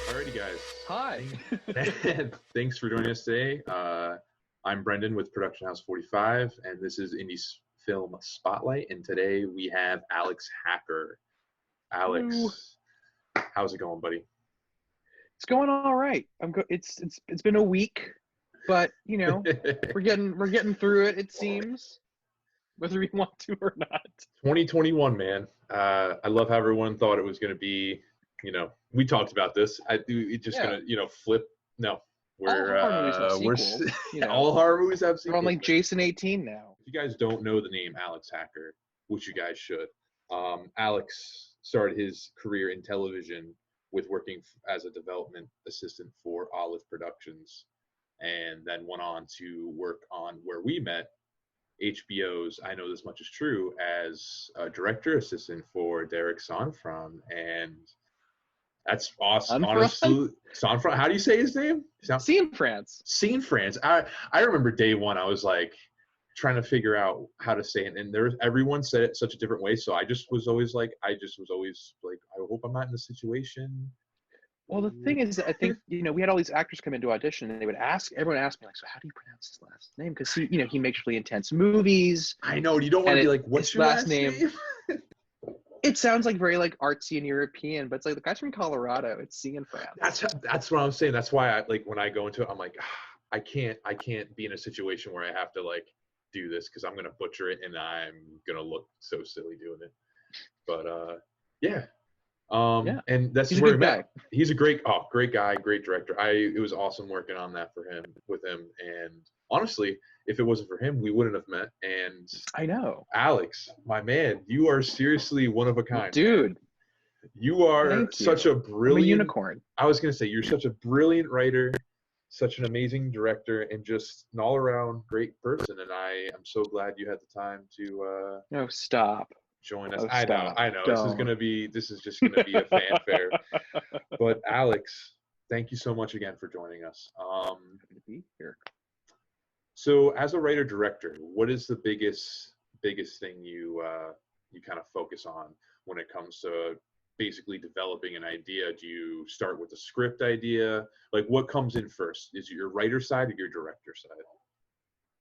Alrighty, guys. Hi. Thanks for joining us today. I'm Brendan with Production House 45, and this is Indie Film Spotlight. And today we have Alex Hacker. Alex, Hello. How's it going, buddy? It's going all right. It's been a week, but you know we're getting through it. It seems, whether we want to or not. 2021, man. I love how everyone thought it was going to be. You know, we talked about this. It's just gonna, flip. No, All horror movies have we're sequels, all horror movies have sequels. They're on like Jason 18 now. If you guys don't know the name Alex Hacker, which you guys should, Alex started his career in television with working as a development assistant for Olive Productions, and then went on to work on Where We Met, HBO's I Know This Much Is True, as a director assistant for Derek Sonfron, and that's awesome. Honestly, Sonfron. How do you say his name? Scene France. I remember day one. I was like trying to figure out how to say it, and everyone said it such a different way. So I was always like, I hope I'm not in the situation. Well, the thing is, I think we had all these actors come into audition, and everyone asked me like, so how do you pronounce his last name? Because he makes really intense movies. I know you don't want to be like, what's your last name? It sounds like very like artsy and European, but it's like the guy's from Colorado. It's Scene France. That's what I'm saying. That's why I like when I go into it, I'm like, I can't be in a situation where I have to like do this because I'm gonna butcher it and I'm gonna look so silly doing it. But yeah. And that's where we met. He's a great guy, great director. It was awesome working on that with him. And honestly, if it wasn't for him, we wouldn't have met. And I know, Alex, my man, you are seriously one of a kind, dude. You are such a brilliant unicorn. I was gonna say you're such a brilliant writer, such an amazing director, and just an all-around great person. And I am so glad you had the time to. No, stop. Join us. I know. Don't. This is just gonna be a fanfare. But Alex, thank you so much again for joining us. Happy to be here. So as a writer director, what is the biggest thing you kind of focus on when it comes to basically developing an idea? Do you start with a script idea? Like what comes in first? Is it your writer side or your director side?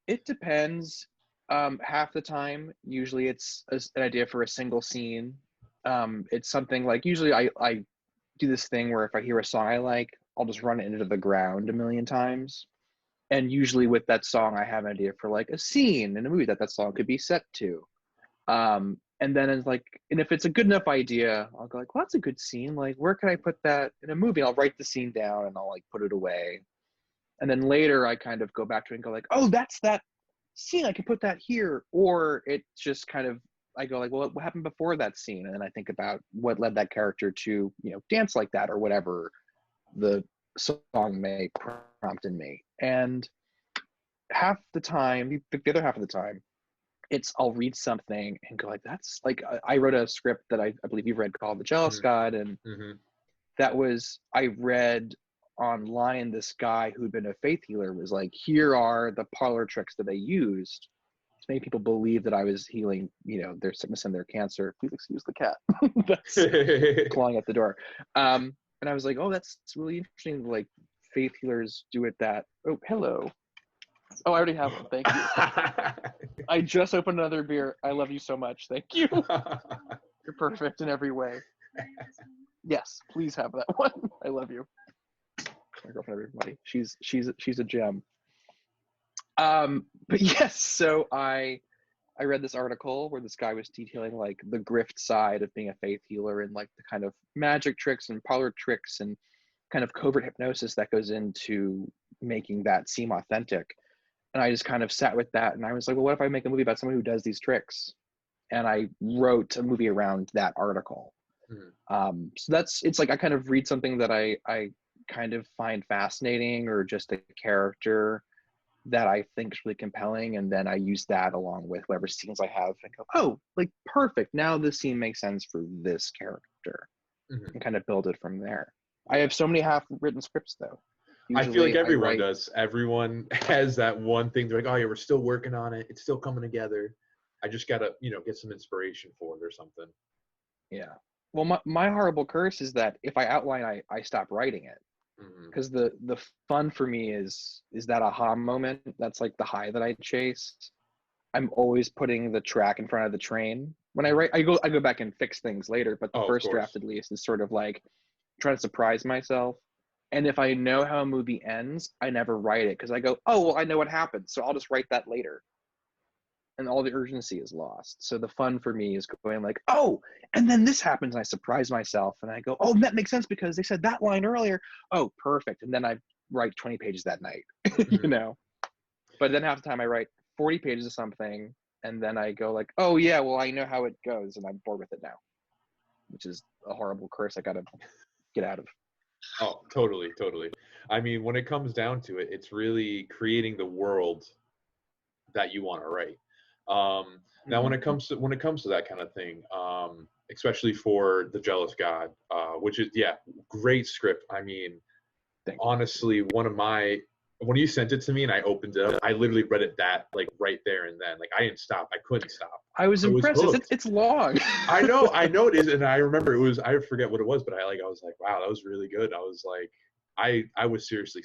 It depends. Half the time, usually it's an idea for a single scene. It's something like, usually I do this thing where if I hear a song I like, I'll just run it into the ground a million times. And usually with that song, I have an idea for like a scene in a movie that song could be set to. And then it's like, and if it's a good enough idea, I'll go like, well, that's a good scene. Like, where can I put that in a movie? I'll write the scene down and I'll like put it away. And then later I kind of go back to it and go like, oh, that's that scene, I can put that here. Or it's just kind of, I go like, well, what happened before that scene? And then I think about what led that character to dance like that, or whatever the song may prompt in me. And half the time, the other half of the time, it's I'll read something and go like, that's like, I wrote a script that I believe you've read called The Jealous God, and that was, I read online, this guy who'd been a faith healer was like, here are the parlor tricks that they used to make people believe that I was healing their sickness and their cancer. Please excuse the cat that's clawing at the door. And I was like, oh, that's really interesting. Like faith healers do it that. Oh, hello. Oh, I already have one. Thank you. I just opened another beer. I love you so much. Thank you. You're perfect in every way. Yes, please have that one. I love you. My girlfriend, everybody. She's a gem. But yes, so I read this article where this guy was detailing like the grift side of being a faith healer and like the kind of magic tricks and parlor tricks and kind of covert hypnosis that goes into making that seem authentic. And I just kind of sat with that and I was like, well, what if I make a movie about someone who does these tricks? And I wrote a movie around that article. So it's like I kind of read something that I kind of find fascinating, or just a character that I think is really compelling, and then I use that along with whatever scenes I have and go, oh, like perfect, now this scene makes sense for this character, and kind of build it from there. I have so many half-written scripts though. Usually, I feel like everyone does. Everyone has that one thing. They're like, oh yeah, we're still working on it. It's still coming together. I just gotta, get some inspiration for it or something. Yeah. Well, my horrible curse is that if I outline, I stop writing it, Hmm. because the fun for me is that aha moment. That's like the high that I chase. I'm always putting the track in front of the train. When I write, I go back and fix things later, but the Oh, of first draft course. at least is sort of like trying to surprise myself. And if I know how a movie ends, I never write it because I go, oh well, I know what happens, so I'll just write that later. And all the urgency is lost. So the fun for me is going like, oh, and then this happens, and I surprise myself, and I go, oh, that makes sense because they said that line earlier. Oh, perfect. And then I write 20 pages that night, you Mhm. know. But then half the time I write 40 pages of something, and then I go like, oh yeah, well I know how it goes, and I'm bored with it now, which is a horrible curse I gotta get out of. Oh, totally, totally. I mean, when it comes down to it, it's really creating the world that you want to write. Now, when it Mm-hmm. comes to that kind of thing, especially for The Jealous God, which is, yeah, great script. I mean, Thank you. honestly, one of my when you sent it to me and I opened it up, I literally read it that like right there and then. Like I didn't stop. I couldn't stop. I was I was impressed. hooked. It's long. I know it is, and I remember it was. I forget what it was, but I was like, wow, that was really good. I was like, I was seriously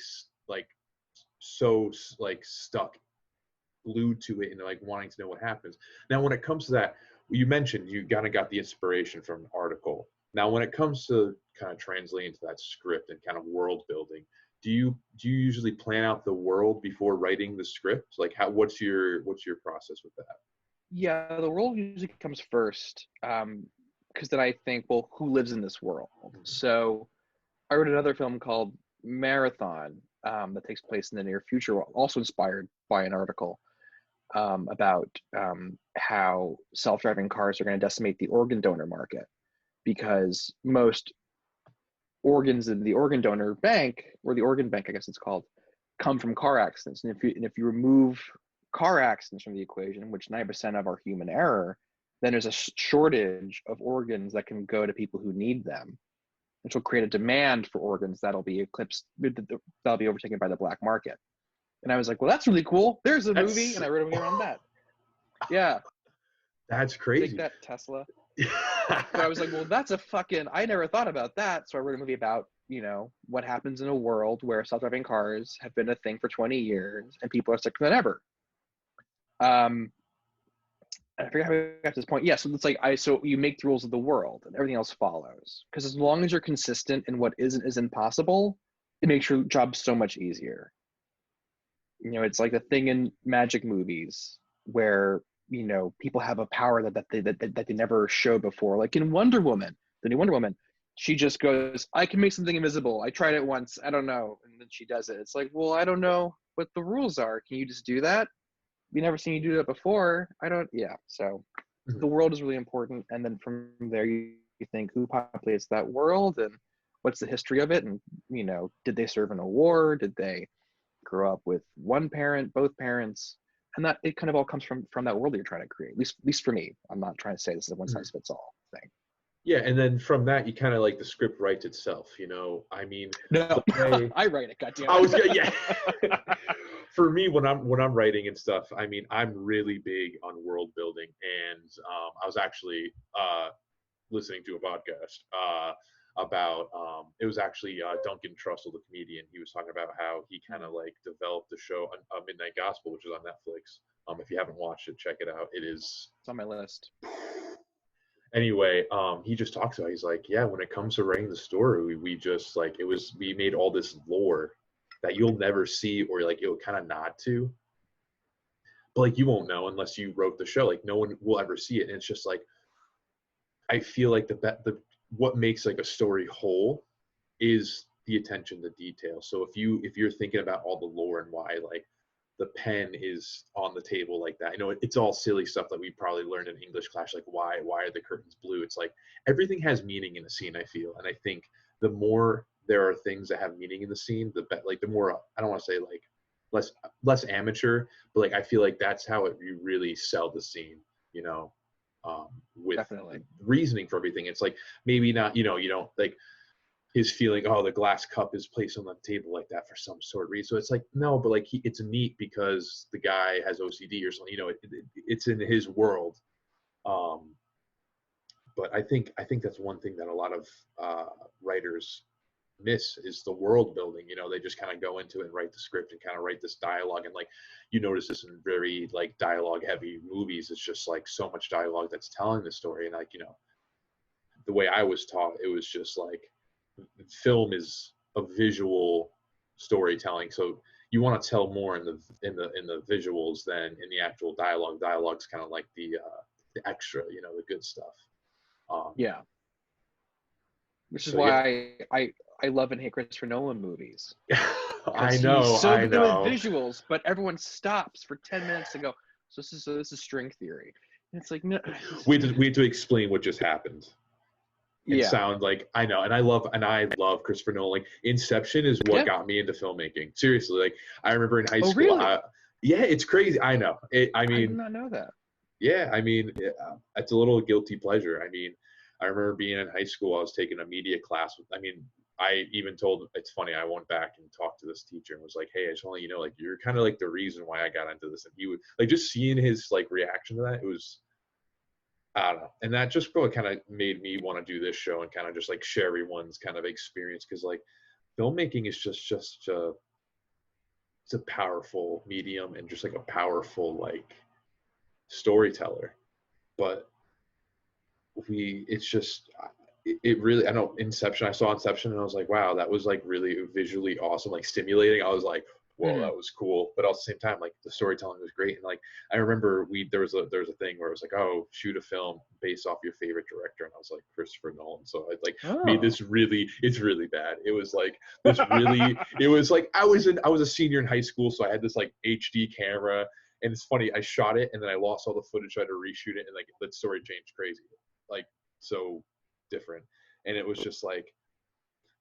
like so like stuck, glued to it, and like wanting to know what happens. Now, when it comes to that, you mentioned you kind of got the inspiration from an article. Now, when it comes to kind of translating to that script and kind of world building, do you usually plan out the world before writing the script? Like, what's your process with that? Yeah, the world usually comes first, because then I think, well, who lives in this world? So I wrote another film called Marathon, that takes place in the near future, also inspired by an article, about how self-driving cars are going to decimate the organ donor market, because most organs in the organ donor bank, or the organ bank, I guess it's called, come from car accidents. And if you remove car accidents from the equation, which 9% of are human error, then there's a shortage of organs that can go to people who need them, which will create a demand for organs that'll be eclipsed, that'll be overtaken by the black market. And I was like, well, that's really cool. There's a movie, That's and I wrote a movie around that. Yeah, that's take crazy. that, Tesla. So I was like, well, that's a fucking, I never thought about that. So I wrote a movie about, what happens in a world where self-driving cars have been a thing for 20 years and people are sicker than ever. Um, I forget how we got to this point. Yeah, so it's like so you make the rules of the world and everything else follows. Because as long as you're consistent in what isn't possible, it makes your job so much easier. It's like the thing in magic movies where people have a power that they never showed before. Like in Wonder Woman, the new Wonder Woman, she just goes, "I can make something invisible. I tried it once. I don't know," and then she does it. It's like, well, I don't know what the rules are. Can you just do that? We never seen you do that before. I don't. Yeah. So the Mhm. world is really important, and then from there you think who populates that world and what's the history of it, and did they serve in a war? Did they grow up with one parent, both parents, and that it kind of all comes from that world that you're trying to create. At least for me, I'm not trying to say this is a one Mhm. size fits all thing. Yeah, and then from that, you kind of like the script writes itself. I mean, the No, way I write it. God damn I was it. gonna, yeah. For me, when I'm writing and stuff, I mean, I'm really big on world building, and I was actually listening to a podcast about it was actually Duncan Trussell, the comedian. He was talking about how he kind of like developed the show Midnight Gospel, which is on Netflix. If you haven't watched it, check it out. It is It's on my list. anyway. He just talks about, he's like, yeah, when it comes to writing the story, we just like we made all this lore that you'll never see, or like it'll kind of nod to, but like you won't know unless you wrote the show. Like no one will ever see it, and it's just like I feel like the what makes like a story whole is the attention to detail. So if you're thinking about all the lore and why like the pen is on the table like that, it's all silly stuff that we probably learned in English class, like why are the curtains blue? It's like everything has meaning in a scene, I feel, and I think the more there are things that have meaning in the scene, the more, I don't want to say like less amateur, but like I feel like that's how you really sell the scene, you know, with Definitely. reasoning for everything. It's like maybe not, you don't like. his feeling, oh, the glass cup is placed on the table like that for some sort of reason. So it's like, no, but like it's neat because the guy has OCD or something, you know, it's in his world. But I think that's one thing that a lot of writers miss is the world building. You know, they just kind of go into it and write the script and kind of write this dialogue. And like, you notice this in very like dialogue heavy movies. It's just like so much dialogue that's telling the story. And like, you know, the way I was taught, it was just like, film is a visual storytelling, so you want to tell more in the visuals than in the actual dialogue. Dialogue's kind of like the extra, you know, the good stuff. Yeah, which is So, why I love and hate Christopher Nolan movies. I know, he's so I good know. with visuals, but everyone stops for 10 minutes to go, so this is string theory. And it's like, no. We had to explain what just happened. And Yeah. sound like, I know, and I love Christopher Nolan. Like Inception is what got me into filmmaking. Seriously, like I remember in high school. Really? Yeah, it's crazy. I know. I mean, I did not know that. Yeah, I mean, it's a little guilty pleasure. I mean, I remember being in high school. I was taking a media class. I mean, I even told. It's funny. I went back and talked to this teacher and was like, "Hey, I just want to let you know, like, you're kind of like the reason why I got into this." And he would like just seeing his like reaction to that. It was. I don't know. And that just really kind of made me want to do this show and kind of just like share everyone's kind of experience. Cause like filmmaking is just it's a powerful medium and just like a powerful like storyteller. But it's just, it really, I know I saw Inception and I was like, wow, that was like really visually awesome, like stimulating. I was like, whoa, that was cool. But at the same time, like the storytelling was great. And like, I remember there was a thing where it was like, oh, shoot a film based off your favorite director. And I was like, Christopher Nolan. So I like made this it's really bad. It was like this really, it was like, I was a senior in high school. So I had this like HD camera and it's funny. I shot it and then I lost all the footage. So I had to reshoot it. And like the story changed crazy, like so different. And it was just like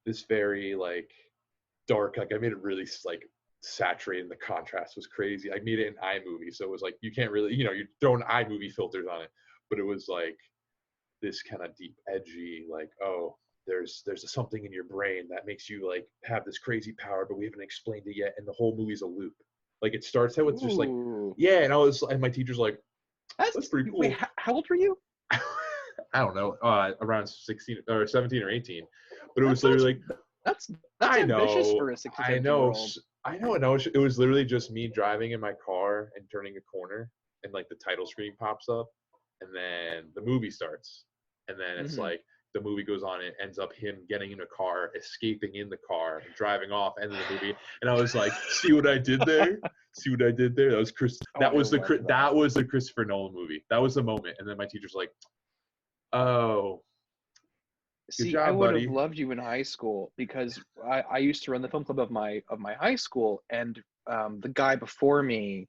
this very like dark, like I made it really like saturated, and the contrast was crazy. I made it in iMovie, so it was like you can't really, you know, you're throwing iMovie filters on it, but it was like this kind of deep, edgy, like, oh, there's something in your brain that makes you like have this crazy power, but we haven't explained it yet, and the whole movie's a loop. Like it starts out with just like, yeah, and my teacher's like, that's pretty cool. Wait, how old were you? I don't know, around 16 or 17 or 18, but it was literally like, that's ambitious for a 16-year-old. I know. It was literally just me driving in my car and turning a corner, and like the title screen pops up, and then the movie starts, and then it's like the movie goes on. And it ends up him getting in a car, escaping in the car, and driving off, and the movie. And I was like, "See what I did there? See what I did there? That was Chris. That was the Christopher Nolan movie. That was the moment." And then my teacher's like, "Oh." See, job, I would buddy. have loved you in high school because I used to run the film club of my high school, and the guy before me,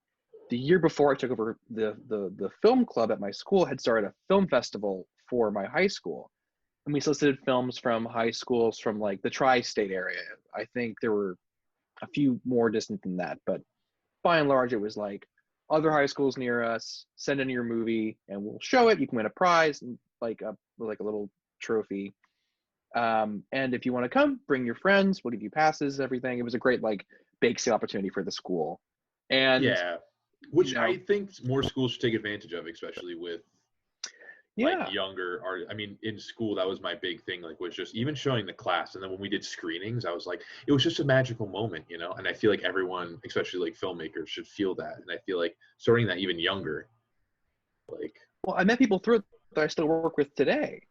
the year before I took over the film club at my school, had started a film festival for my high school, and we solicited films from high schools from like the tri-state area. I think there were a few more distant than that, but by and large, it was like other high schools near us. Send in your movie, and we'll show it. You can win a prize and like a little trophy. And if you want to come, bring your friends, we'll give you passes, everything. It was a great like bake sale opportunity for the school. And yeah, which I think more schools should take advantage of, especially with like younger art. I mean, in school, that was my big thing, like was just even showing the class. And then when we did screenings, I was like, it was just a magical moment, you know? And I feel like everyone, especially like filmmakers, should feel that. And I feel like starting that even younger, like. Well, I met people through it that I still work with today.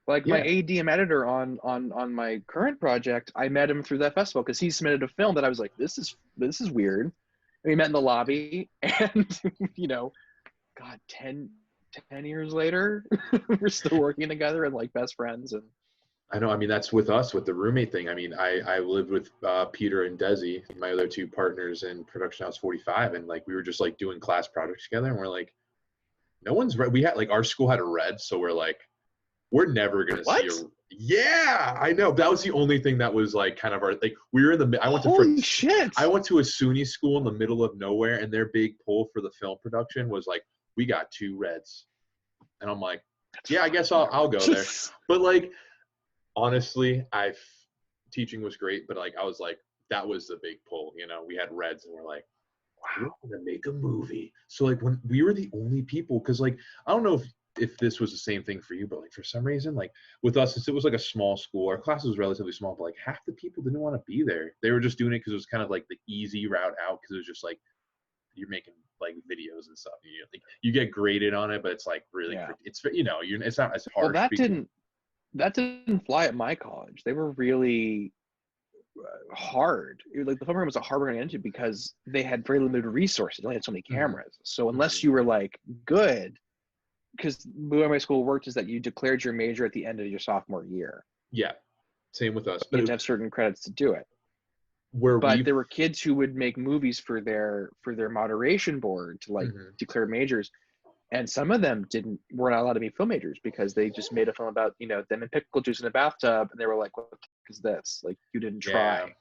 Like my ADM editor on my current project, I met him through that festival because he submitted a film that I was like, this is weird. And we met in the lobby, and you know, God, 10 years later, we're still working together and like best friends. And I know. I mean, that's with us with the roommate thing. I mean, I lived with Peter and Desi, my other two partners in Production House 45, and like we were just like doing class projects together, and we're like, no one's read. We had like our school had a red, so we're like, we're never gonna see a. Yeah, I know. That was the only thing that was like kind of our like. We were in the. I went to a SUNY school in the middle of nowhere, and their big pull for the film production was like, we got 2 reds, and I'm like, yeah, I guess I'll go there. But like, honestly, teaching was great, but like I was like, that was the big pull. You know, we had Reds, and we're like, we're gonna make a movie. So like when we were the only people, because like I don't know if this was the same thing for you, but like for some reason, like with us, since it was like a small school, our class was relatively small, but like half the people didn't want to be there. They were just doing it because it was kind of like the easy route out, because it was just like you're making like videos and stuff. Like you get graded on it, but it's like really, Yeah. it's it's not as Well, harsh. that didn't fly at my college. They were really hard. Like the film program was a hard one to get into because they had very limited resources. They only had so many cameras. So unless you were like good, because the way my school worked is that you declared your major at the end of your sophomore year. Yeah, same with us. You had to have certain credits to do it. But there were kids who would make movies for their moderation board to like declare majors, and some of them were not allowed to be film majors because they just made a film about them and pickle juice in a bathtub, and they were like, "What the heck is this? Like you didn't try."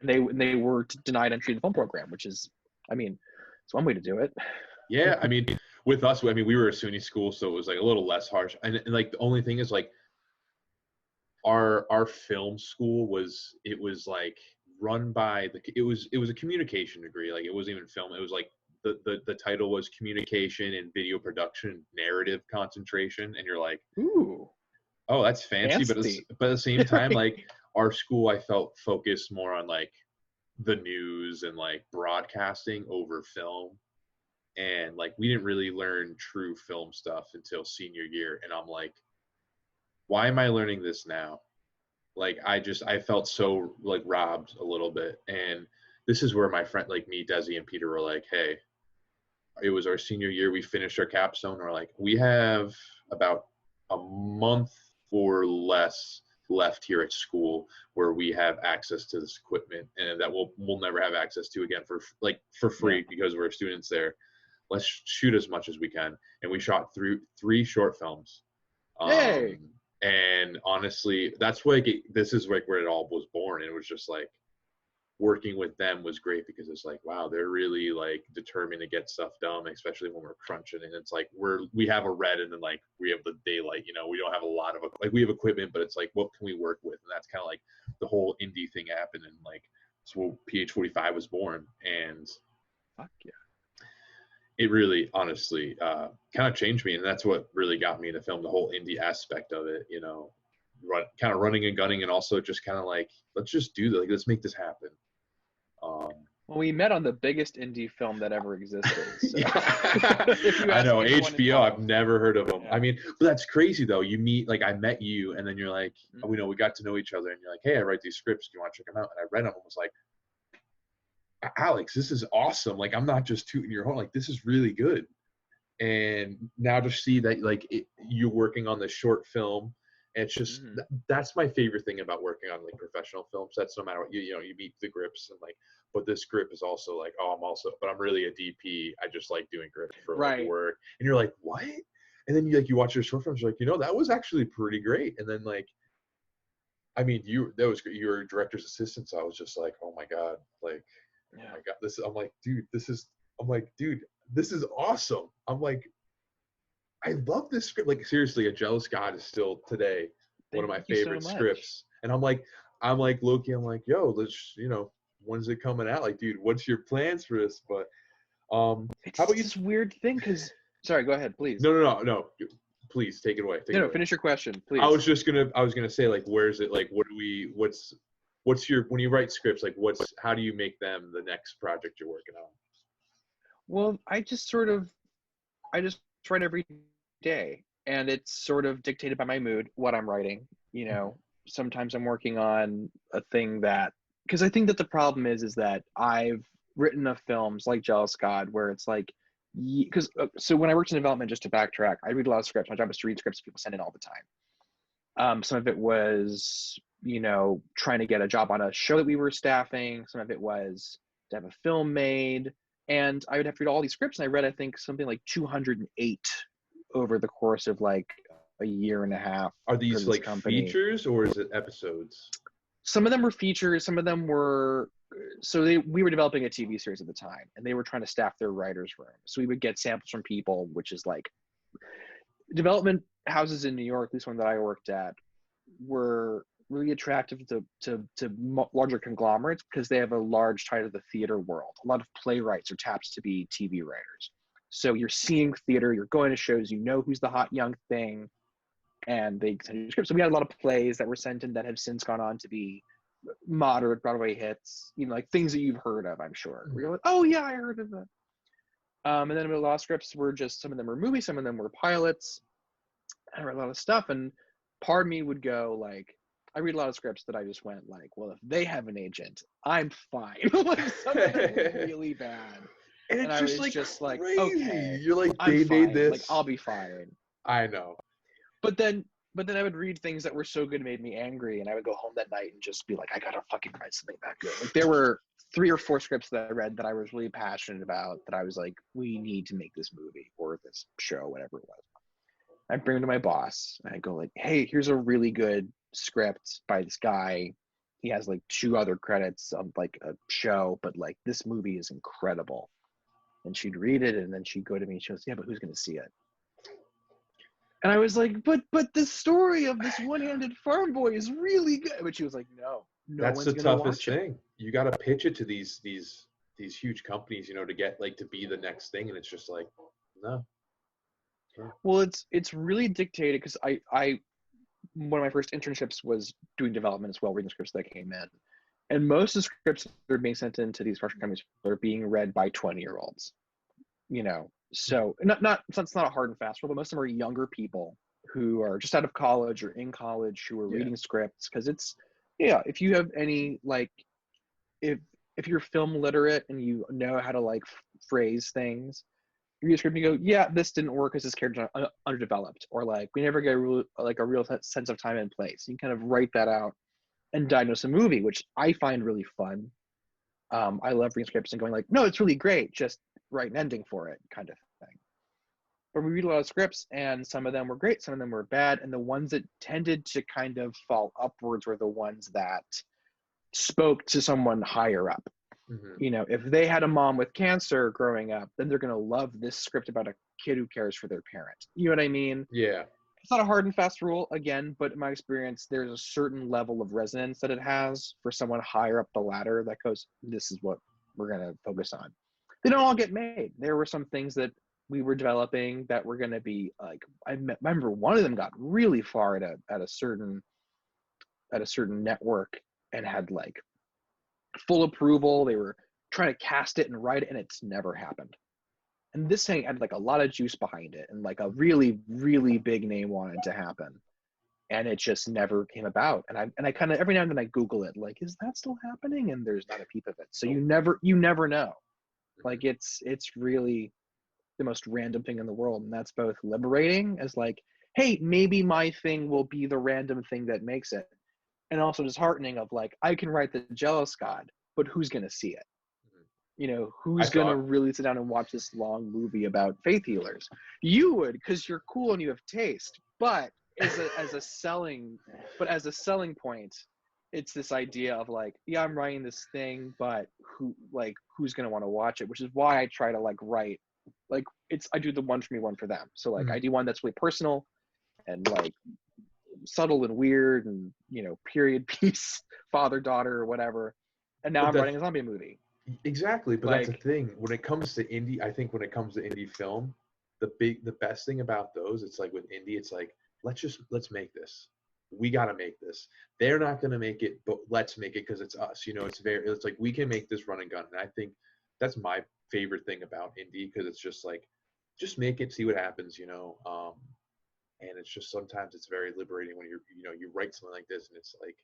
Yeah. And they were denied entry in the film program, which is, I mean, it's one way to do it. Yeah, I mean, with us, I mean, we were a SUNY school, so it was like a little less harsh. And like the only thing is like our film school was like run by it was a communication degree. Like it wasn't even film. It was like the title was communication and video production narrative concentration, and you're like, ooh, oh, that's fancy. But at the same time, like our school, I felt focused more on like the news and like broadcasting over film. And like we didn't really learn true film stuff until senior year, and I'm like, why am I learning this now? Like I felt so like robbed a little bit. And this is where my friend like me, Desi, and Peter were like, hey, it was our senior year, we finished our capstone, and we're like, we have about a month or less left here at school where we have access to this equipment, and that we'll never have access to again for free because we're students there. Let's shoot as much as we can. And we shot through 3 short films. Hey. And honestly, that's where this is like where it all was born. And it was just like working with them was great because it's like, wow, they're really like determined to get stuff done, especially when we're crunching. And it's like we have a red, and then like we have the daylight. We don't have a lot of like we have equipment, but it's like what can we work with? And that's kind of like the whole indie thing happened, and like so PH45 was born. And fuck yeah. It really, honestly, kind of changed me, and that's what really got me into film. The whole indie aspect of it, kind of running and gunning, and also just kind of like, let's just do this. Like, let's make this happen. Well, we met on the biggest indie film that ever existed. So. I know, HBO. I've never heard of them. Yeah. I mean, but that's crazy though. You meet, like, I met you, and then you're like, we got to know each other, and you're like, hey, I write these scripts. Do you want to check them out? And I read them and was like, Alex, this is awesome. Like, I'm not just tooting your horn. Like, this is really good. And now to see that, like, you're working on this short film, and it's just that's my favorite thing about working on like professional films. That's no matter what you meet the grips, and like, but this grip is also like, oh, I'm really a DP. I just like doing grips for like work. And you're like, what? And then you watch your short films, you're like, that was actually pretty great. And then like, I mean, that was great. You were a director's assistant, so I was just like, oh my god, like. Oh my god, I'm like, dude, this is awesome. I'm like, I love this script. Like, seriously, A Jealous God is still today one of my favorite scripts. And I'm like, Loki, I'm like, yo, let's, when's it coming out? Like, dude, what's your plans for this? But it's how about this weird thing? Because sorry, go ahead, please. No. Please take it away. Finish your question, please. I was gonna say, like, where's it? Like, what's your, when you write scripts, like how do you make them the next project you're working on? Well, I just write every day, and it's sort of dictated by my mood, what I'm writing. Sometimes I'm working on a thing because I think that the problem is that I've written enough films like Jealous God where it's like, so when I worked in development, just to backtrack, I read a lot of scripts. My job is to read scripts people send in all the time. Some of it was trying to get a job on a show that we were staffing. Some of it was to have a film made, and I would have to read all these scripts, and I read, I think, something like 208 over the course of like a year and a half. Are these like features, or is it episodes? Some of them were features, some of them were, we were developing a TV series at the time, and they were trying to staff their writers' room. So we would get samples from people, which is like development houses in New York, at least one that I worked at, were really attractive to larger conglomerates because they have a large tie to the theater world. A lot of playwrights are tapped to be TV writers. So you're seeing theater, you're going to shows, you know who's the hot young thing, and they send you scripts. So we had a lot of plays that were sent in that have since gone on to be moderate Broadway hits, you know, like things that you've heard of, I'm sure. Where you're like, oh yeah, I heard of that. And then a lot of scripts were just, some of them were movies, some of them were pilots. I read a lot of stuff, and part of me would go like, I read a lot of scripts that I just went like, well, if they have an agent, I'm fine. Like something really bad. And I was like just like, crazy. okay, You're like, I'm they fine. made this. Like, I'll be fine. I know. But then I would read things that were so good it made me angry, and I would go home that night and just be like, I gotta fucking write something that good. Like there were 3 or 4 scripts that I read that I was really passionate about, that I was like, we need to make this movie or this show, whatever it was. I bring them to my boss and I go like, hey, here's a really good script by this guy. He has like 2 other credits of like a show, but like this movie is incredible. And she'd read it, and then she'd go to me and she goes, yeah, but who's gonna see it? And I was like, but the story of this one-handed farm boy is really good. But she was like, no That's one's the gonna toughest watch it. thing. You got to pitch it to these huge companies, you know, to get like to be the next thing, and it's just like, no. Well, it's really dictated because I one of my first internships was doing development as well, reading scripts that came in. And most of the scripts that are being sent into these production companies are being read by 20-year-olds, you know. So it's not a hard and fast rule, but most of them are younger people who are just out of college or in college who are reading scripts, because it's, yeah, if you have any like, if you're film literate and you know how to like phrase things, you read a script and you go, yeah, this didn't work because this character's underdeveloped, or like we never get a real sense of time and place. You kind of write that out and diagnose a movie, which I find really fun. I love reading scripts and going like, no, it's really great, just write an ending for it, kind of thing. But we read a lot of scripts, and some of them were great, some of them were bad, and the ones that tended to kind of fall upwards were the ones that spoke to someone higher up. Mm-hmm. You know, if they had a mom with cancer growing up, then they're going to love this script about a kid who cares for their parent. You know what I mean? Yeah. It's not a hard and fast rule, again, but in my experience, there's a certain level of resonance that it has for someone higher up the ladder that goes, this is what we're going to focus on. They don't all get made. There were some things that we were developing that were going to be like, I remember one of them got really far at a certain network and had like full approval. They were trying to cast it and write it, and it's never happened. And this thing had like a lot of juice behind it, and like a really, really big name wanted to happen, and it just never came about. And I kind of every now and then I Google it, like, is that still happening? And there's not a peep of it. So you never know. Like it's really the most random thing in the world, and that's both liberating as like, hey, maybe my thing will be the random thing that makes it, and also disheartening of like, I can write The Jealous God, but who's gonna see it? You know, who's gonna really sit down and watch this long movie about faith healers? You would, because you're cool and you have taste. But as a selling point, it's this idea of like, yeah, I'm writing this thing, but who's gonna want to watch it? Which is why I try to like write, like I do the one for me, one for them. So like I do one that's really personal and like subtle and weird, and you know, period piece, father daughter or whatever. And now I'm writing a zombie movie. Exactly, but like, that's the thing. When it comes to indie, I think when it comes to indie film, the best thing about those, it's like with indie, it's like, let's make this. We got to make this. They're not going to make it, but let's make it because it's us. You know, it's like we can make this run and gun. And I think that's my favorite thing about indie, because it's just like, just make it, see what happens, you know. And it's just, sometimes it's very liberating when you write something like this, and it's like,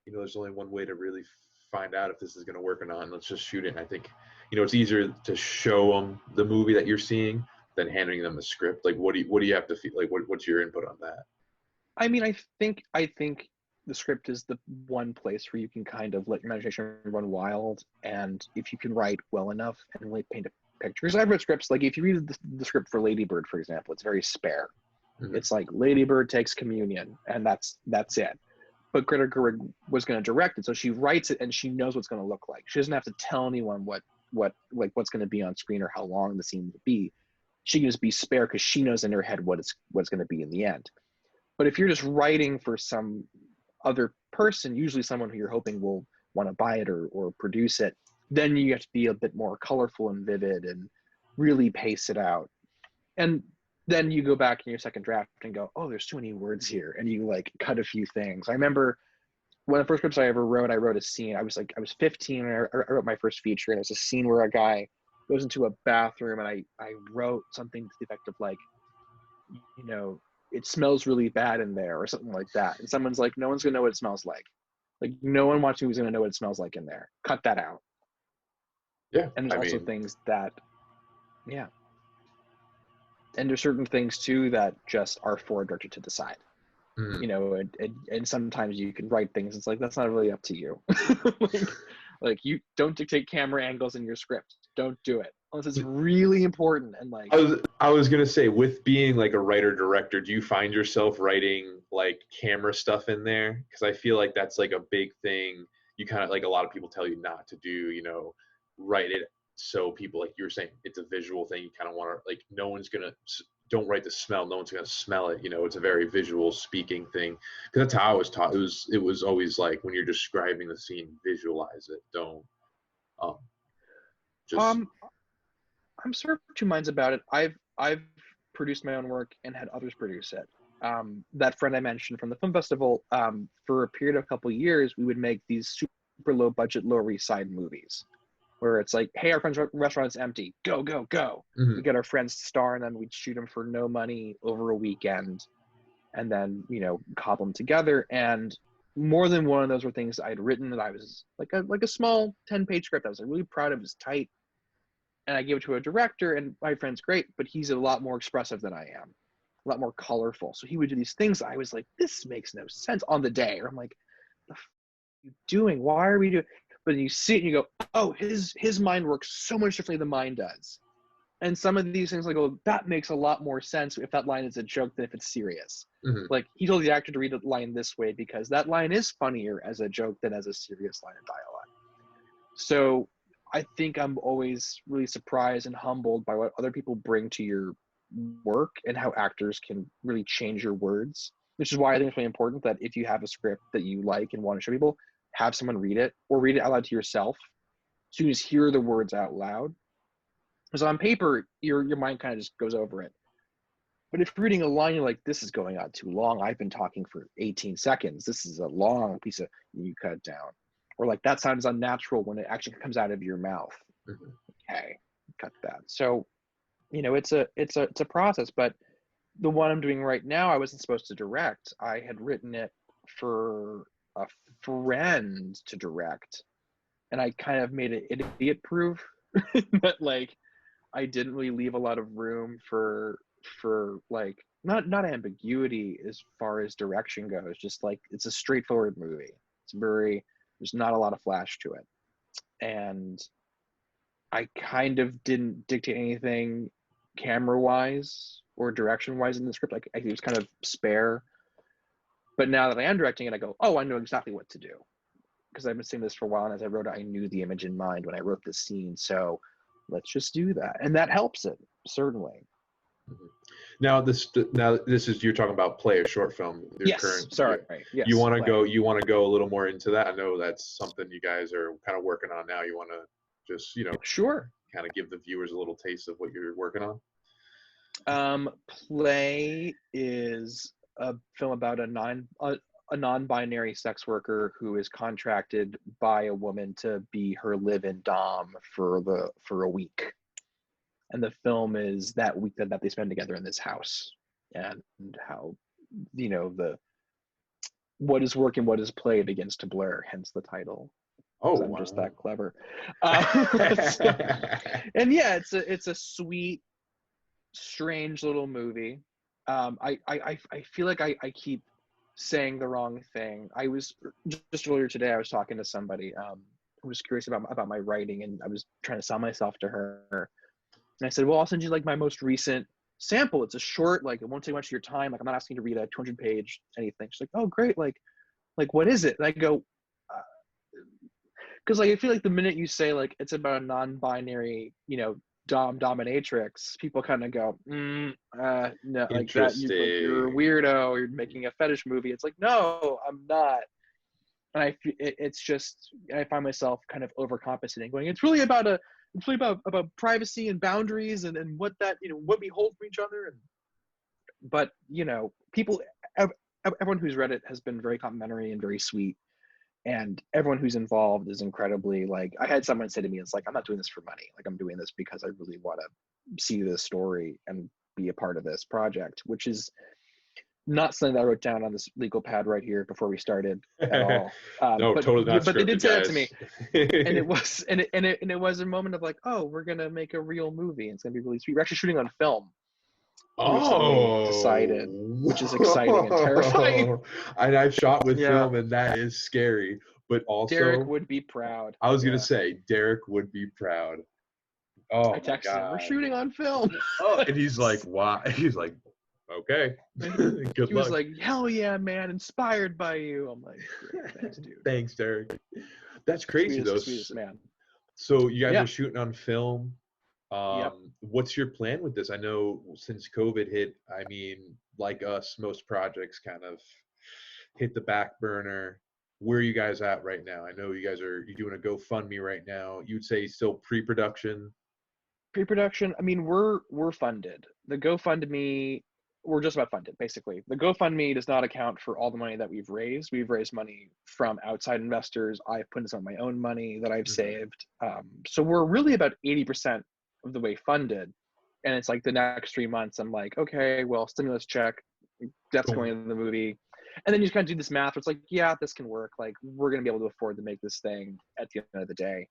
you know, there's only one way to really find out if this is going to work or not, and let's just shoot it. And I think, you know, it's easier to show them the movie that you're seeing than handing them the script. Like, what do you have to feel like? What's your input on that? I mean, I think the script is the one place where you can kind of let your imagination run wild, and if you can write well enough and really paint a picture. Because I've read scripts, like if you read the script for Lady Bird, for example, it's very spare. Mm-hmm. It's like Lady Bird takes communion, and that's it. But Greta Gerwig was going to direct it, so she writes it and she knows what's going to look like. She doesn't have to tell anyone what's going to be on screen or how long the scene will be. She can just be spare because she knows in her head what's going to be in the end. But if you're just writing for some other person, usually someone who you're hoping will want to buy it or produce it, then you have to be a bit more colorful and vivid and really pace it out. And then you go back in your second draft and go, oh, there's too many words here. And you like cut a few things. I remember one of the first scripts I ever wrote, I wrote a scene. I was 15 and I wrote my first feature, and it was a scene where a guy goes into a bathroom, and I wrote something to the effect of like, you know, it smells really bad in there or something like that. And someone's like, no one's gonna know what it smells like. Like no one watching who's gonna know what it smells like in there. Cut that out. Yeah. And there's also things that, yeah. And there's certain things too that just are for a director to decide. Mm. You know, and sometimes you can write things. It's like, that's not really up to you. like you don't dictate camera angles in your script. Don't do it unless it's really important. And like, I was gonna say, with being like a writer director, do you find yourself writing like camera stuff in there? Because I feel like that's like a big thing. You kind of like, a lot of people tell you not to do, you know, write it so people, like you were saying, it's a visual thing. You kind of want to, like, no one's gonna, don't write the smell, no one's gonna smell it, you know. It's a very visual speaking thing, because that's how I was taught. It was always like, when you're describing the scene, visualize it, don't just I'm sort of two minds about it. I've produced my own work and had others produce it. That friend I mentioned from the film festival, for a period of a couple of years, we would make these super low budget, Lower East Side movies, where it's like, hey, our friend's restaurant is empty, go, go, go. Mm-hmm. We get our friends to star, and then we'd shoot them for no money over a weekend, and then, you know, cobble them together. And more than one of those were things I'd written that I was like a small 10-page script I was like really proud of. It was tight, and I gave it to a director, and my friend's great, but he's a lot more expressive than I am, a lot more colorful. So he would do these things. I was like, this makes no sense on the day. Or I'm like, the f are you doing? Why are we doing? But then you see it and you go, oh, his mind works so much differently than mine does. And some of these things, I go, that makes a lot more sense if that line is a joke than if it's serious. Mm-hmm. Like, he told the actor to read the line this way because that line is funnier as a joke than as a serious line of dialogue. So I think I'm always really surprised and humbled by what other people bring to your work and how actors can really change your words, which is why I think it's really important that if you have a script that you like and want to show people, have someone read it or read it out loud to yourself so you just hear the words out loud. Because on paper, your mind kind of just goes over it. But if you're reading a line, you're like, this is going on too long. I've been talking for 18 seconds. This is a long piece of, you cut it down. Or like, that sounds unnatural when it actually comes out of your mouth. Mm-hmm. Okay, cut that. So, you know, it's a process. But the one I'm doing right now, I wasn't supposed to direct. I had written it for a friend to direct, and I kind of made it idiot proof. But like, I didn't really leave a lot of room for like, not ambiguity as far as direction goes. Just like, it's a straightforward movie. It's very, there's not a lot of flash to it, and I kind of didn't dictate anything camera wise or direction wise in the script. Like, it was kind of spare. But now that I am directing it, I go, oh, I know exactly what to do, because I've been saying this for a while, and as I wrote it, I knew the image in mind when I wrote this scene. So let's just do that, and that helps it, certainly. Mm-hmm. Now this is, you're talking about Play, a short film. Yes. Sorry. Yes. You want to go a little more into that? I know that's something you guys are kind of working on now. You want to just, you know, sure, kind of give the viewers a little taste of what you're working on. Play is a film about a non-binary sex worker who is contracted by a woman to be her live-in dom for a week, and the film is that week that they spend together in this house, and how, you know, what is work and what is play begins to blur, hence the title. Oh, I'm wow. just that clever. And yeah, it's a sweet, strange little movie. I feel like I keep saying the wrong thing. I was just earlier today, I was talking to somebody who was curious about my writing, and I was trying to sell myself to her. And I said, well, I'll send you like my most recent sample. It's a short, like, it won't take much of your time. Like, I'm not asking you to read a 200-page anything. She's like, oh, great. Like what is it? And I go, because like, I feel like the minute you say like it's about a non-binary, you know, dominatrix, people kind of go, no, like that. You're a Interesting. weirdo. You're making a fetish movie. It's like, no, I'm not. And it's just, I find myself kind of overcompensating, going, it's really about privacy and boundaries and what that, what we hold for each other. But people, everyone who's read it has been very complimentary and very sweet. And everyone who's involved is incredibly, like, I had someone say to me, it's like, I'm not doing this for money. Like, I'm doing this because I really want to see this story and be a part of this project, which is not something that I wrote down on this legal pad right here before we started at all. No, totally not But they did scripted, say that to me, guys. and it was a moment of like, oh, we're gonna make a real movie. And it's gonna be really sweet. We're actually shooting on film. Recently decided, which is exciting and terrifying. And I've shot with Yeah, film, and that is scary. But also, Derek would be proud. I was gonna Yeah. say Derek would be proud. Oh I my texted him, we're god! shooting on film. Oh, and he's like, "Why?" He's like, "Okay, good He luck." was like, hell yeah, man, inspired by you. I'm like, great, thanks, dude. Thanks, Derek. That's crazy though. Sweetest man. So you guys Yeah. are shooting on film. Yep. What's your plan with this? I know since COVID hit, I mean, like us, most projects kind of hit the back burner. Where are you guys at right now? I know you're doing a GoFundMe right now. You'd say still pre-production. Pre-production, I mean, we're funded. The GoFundMe, we're just about funded, basically. The GoFundMe does not account for all the money that we've raised. We've raised money from outside investors. I've put in some of my own money that I've saved. So we're really about 80% of the way funded. And it's like the next 3 months, I'm like, okay, well, stimulus check, that's going into the movie. And then you just kind of do this math where it's like, yeah, this can work. Like, we're going to be able to afford to make this thing at the end of the day.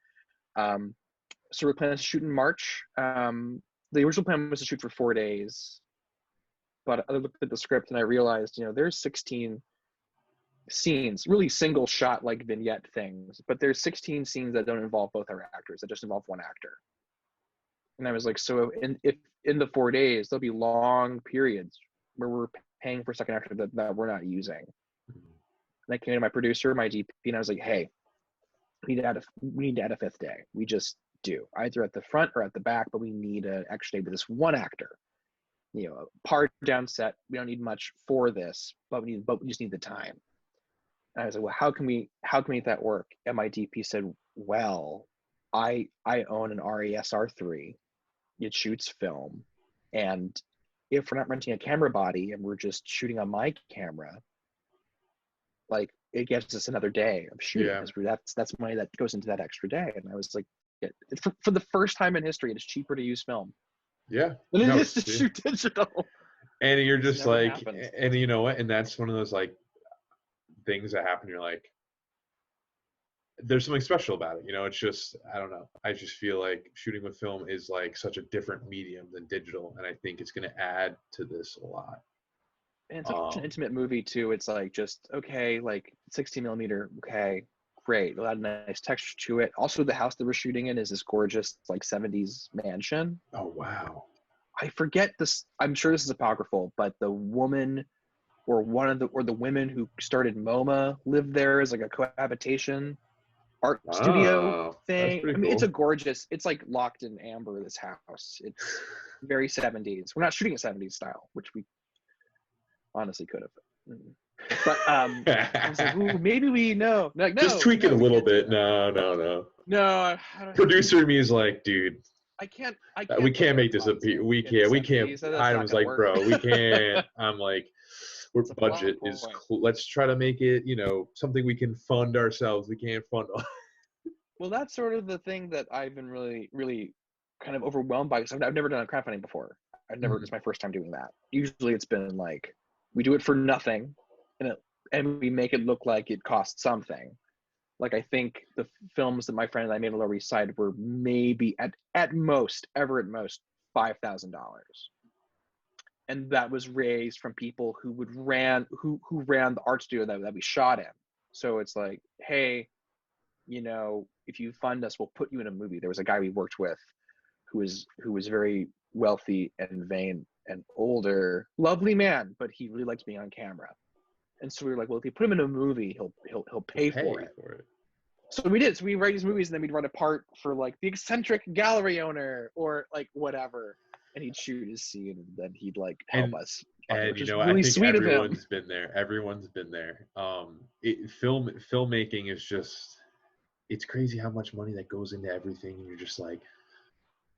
So we're planning to shoot in March. The original plan was to shoot for 4 days, but I looked at the script and I realized, there's 16 scenes, really single shot, like vignette things, but there's 16 scenes that don't involve both our actors, that just involve one actor. And I was like, so if in the 4 days, there'll be long periods where we're paying for a second actor that we're not using. And I came to my producer, my DP, and I was like, hey, we need to add a fifth day. We just do, either at the front or at the back, but we need an extra day with this one actor. Part down set. We don't need much for this, but we just need the time. And I was like, well, how can we make that work? And my DP said, well, I own an RES R3. It shoots film, and if we're not renting a camera body and we're just shooting on my camera, like, it gives us another day of shooting, because that's money that goes into that extra day. And I was like, for the first time in history, it's cheaper to use film than it is to shoot digital. And you're just like, happens. and you know what? And that's one of those like things that happen. You're like, there's something special about it. It's just, I don't know. I just feel like shooting with film is like such a different medium than digital. And I think it's going to add to this a lot. And it's such an intimate movie too. It's like, just, okay, like 16 millimeter. Okay, great. A lot of nice texture to it. Also, the house that we're shooting in is this gorgeous, like, 70s mansion. Oh, wow. I forget this. I'm sure this is apocryphal, but the woman or the women who started MoMA lived there as like a cohabitation art studio thing. I mean, cool. it's a gorgeous, it's like locked in amber, this house. It's very 70s. We're not shooting a 70s style, which we honestly could have. But I was like, ooh, maybe we know. Like, no, just tweak it a little bit. No. No, I don't. Producer in me is like, dude, I can't. we can't make this appeal. We can't. I was like, bro, we can't. I'm like, our budget is. Let's try to make it, something we can fund ourselves. We can't fund. Well, that's sort of the thing that I've been really, really kind of overwhelmed by, because I've never done a crowdfunding before. It's my first time doing that. Usually it's been like, we do it for nothing, and we make it look like it costs something. Like, I think the films that my friend and I made on the Lower East Side were maybe at most $5,000. And that was raised from people who ran the art studio that we shot in. So it's like, hey, if you fund us, we'll put you in a movie. There was a guy we worked with who was very wealthy and vain and older, lovely man, but he really liked being on camera. And so we were like, well, if you put him in a movie, he'll pay for it. So we did. So we write these movies, and then we'd run a part for like the eccentric gallery owner or like whatever, and he'd shoot his scene, and then he'd like help And us on it, which you is know, I really think sweet of him. everyone's been there. Everyone's been there. Filmmaking is just, it's crazy how much money that goes into everything, and you're just like,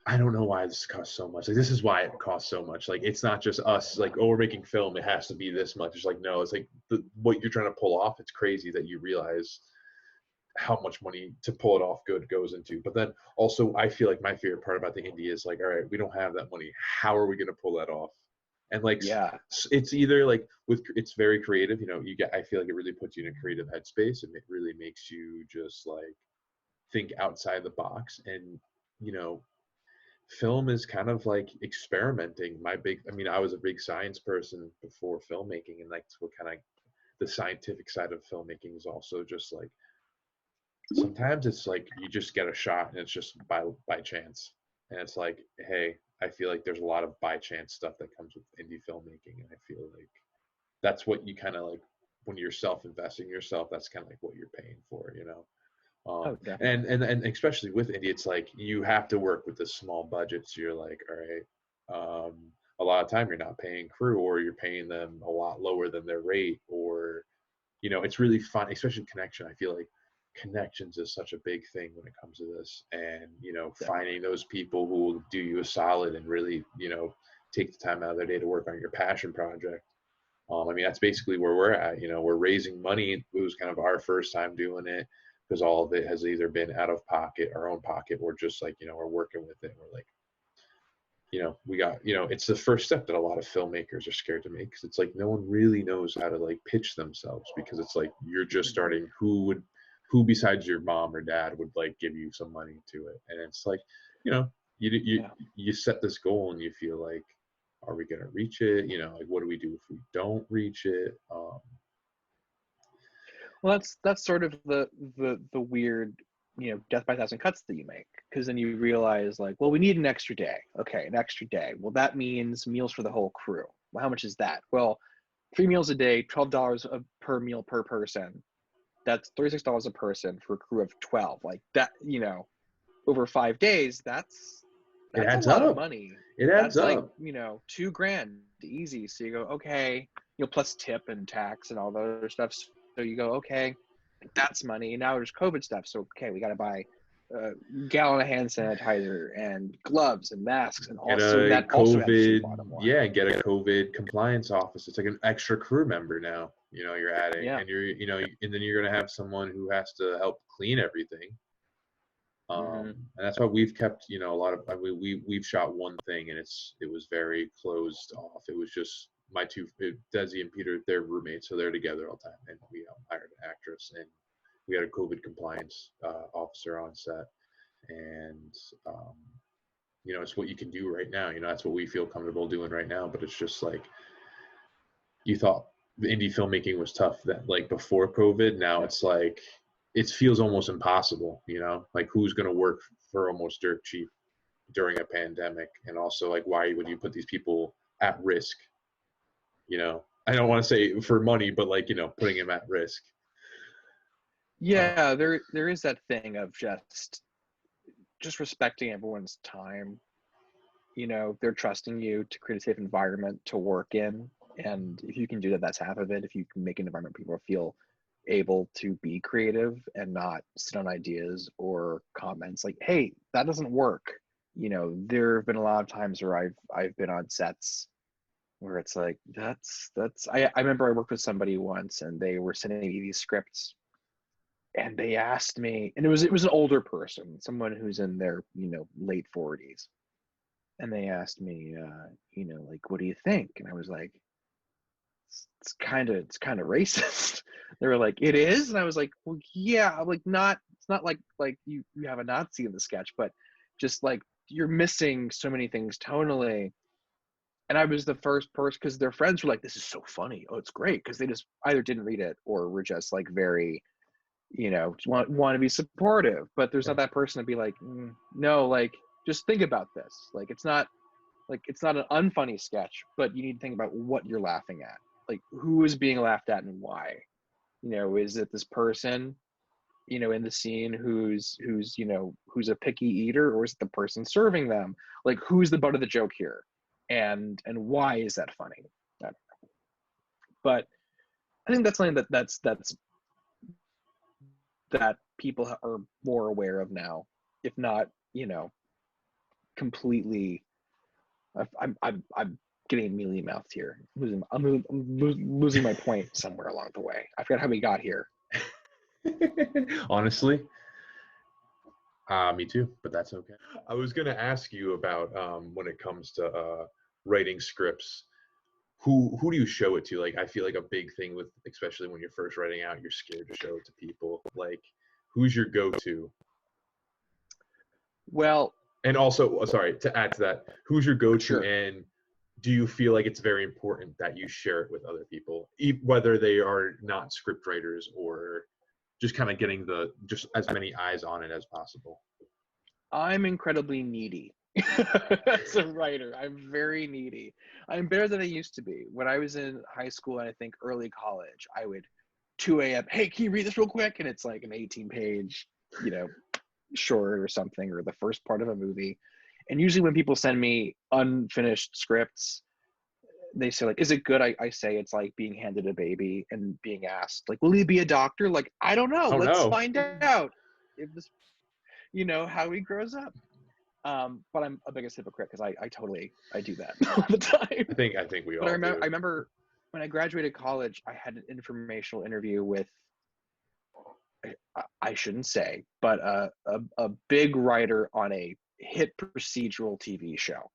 I don't know why this costs so much. Like, this is why it costs so much. Like, it's not just us, like, oh, we're making film, it has to be this much. It's like, no, it's like what you're trying to pull off. It's crazy that you realize how much money to pull it off good goes into. But then also, I feel like my favorite part about the indie is like, all right, we don't have that money. How are we going to pull that off? And like, Yeah, it's either like it's very creative. You know, I feel like it really puts you in a creative headspace, and it really makes you just like think outside the box. And, you know, film is kind of like experimenting. I mean, I was a big science person before filmmaking, and that's what kind of the scientific side of filmmaking is also just like, sometimes it's like you just get a shot and it's just by chance. And it's like, hey, I feel like there's a lot of by chance stuff that comes with indie filmmaking, and I feel like that's what you kind of like when you're self-investing yourself, that's kind of like what you're paying for, you know. oh And especially with indie, it's like you have to work with the small budgets. So you're like, all right, a lot of time you're not paying crew, or you're paying them a lot lower than their rate, or, you know, it's really fun, especially connection. I feel like connections is such a big thing when it comes to this, and, you know, definitely. finding those people who will do you a solid and really, you know, take the time out of their day to work on your passion project. I mean, that's basically where we're at. You know, we're raising money. It was kind of our first time doing it, because all of it has either been out of pocket, our own pocket, or just like, you know, we're working with it. We're like, you know, we got, you know, it's the first step that a lot of filmmakers are scared to make, because it's like no one really knows how to like pitch themselves, because it's like you're just Mhm. starting. Who besides your mom or dad would like give you some money to it? And it's like, you know, Yeah. you set this goal and you feel like, are we going to reach it? You know, like, what do we do if we don't reach it? Well, that's sort of the weird, death by a thousand cuts that you make, because then you realize like, well, we need an extra day. Okay, an extra day. Well, that means meals for the whole crew. Well, how much is that? Well, 3 meals a day, $12 per meal per person. That's $36 a person for a crew of 12. Like that, over 5 days, It that's a adds lot of up. money. It adds That's like, up. $2,000 easy. So you go, okay, plus tip and tax and all the other stuff. So you go, okay, that's money. And now there's COVID stuff. So, okay, we got to buy a gallon of hand sanitizer and gloves and masks. And Get also a that also adds to your COVID, bottom line. yeah, get a COVID compliance officer. It's like an extra crew member now, you know, you're adding, Yeah. and you know, and then you're going to have someone who has to help clean everything. Mm-hmm. And that's why we've kept, you know, a lot of, I mean, we've shot one thing, and it was very closed off. It was just my two, Desi and Peter, they're roommates, so they're together all the time. And we hired an actress, and we had a COVID compliance officer on set. And, um, you know, it's what you can do right now. You know, that's what we feel comfortable doing right now. But it's just like, you thought the indie filmmaking was tough that like before COVID. Now Yeah. it's like, it feels almost impossible, you know, like who's going to work for almost dirt cheap during a pandemic? And also, like, why would you put these people at risk? You know, I don't want to say for money, but like, you know, putting them at risk. Yeah, there is that thing of just respecting everyone's time. They're trusting you to create a safe environment to work in. And if you can do that, that's half of it. If you can make an environment people feel able to be creative and not sit on ideas or comments like, hey, that doesn't work. There have been a lot of times where I've been on sets where it's like, I remember I worked with somebody once and they were sending me these scripts and they asked me, and it was an older person, someone who's in their, late 40s. And they asked me, like, what do you think? And I was like, it's kind of racist. They were like, it is, and I was like, well, yeah. I'm like, not. It's not like you have a Nazi in the sketch, but just like you're missing so many things tonally. And I was the first person, because their friends were like, this is so funny. Oh, it's great, because they just either didn't read it or were just like very, want to be supportive. But there's not Right. that person to be like, no, like just think about this. Like it's not an unfunny sketch, but you need to think about what you're laughing at. Like who is being laughed at and why. Is it this person in the scene who's who's a picky eater, or is it the person serving them? Like, who's the butt of the joke here, and why is that funny? I don't know. But I think that's something that people are more aware of now, if not completely. I'm getting mealy mouthed here. I'm losing my point somewhere along the way. I forgot how we got here. Honestly, me too, but that's okay. I was going to ask you about when it comes to writing scripts, who do you show it to? Like, I feel like a big thing with, especially when you're first writing out, you're scared to show it to people. Like, who's your go-to? Well, and also, sorry, to add to that, who's your go-to, sure. And do you feel like it's very important that you share it with other people, whether they are not script writers or just kind of getting just as many eyes on it as possible? I'm incredibly needy as a writer. I'm very needy. I'm better than I used to be. When I was in high school and I think early college, I would 2 a.m. Hey, can you read this real quick? And it's like an 18-page, short or something, or the first part of a movie. And usually when people send me unfinished scripts, they say, like, is it good? I say it's like being handed a baby and being asked, like, will he be a doctor? Like, I don't know. Let's find out if this, how he grows up. But I'm a biggest hypocrite because I totally do that all the time. I think we all do. I remember when I graduated college, I had an informational interview with, I shouldn't say, but a big writer on a hit procedural TV show.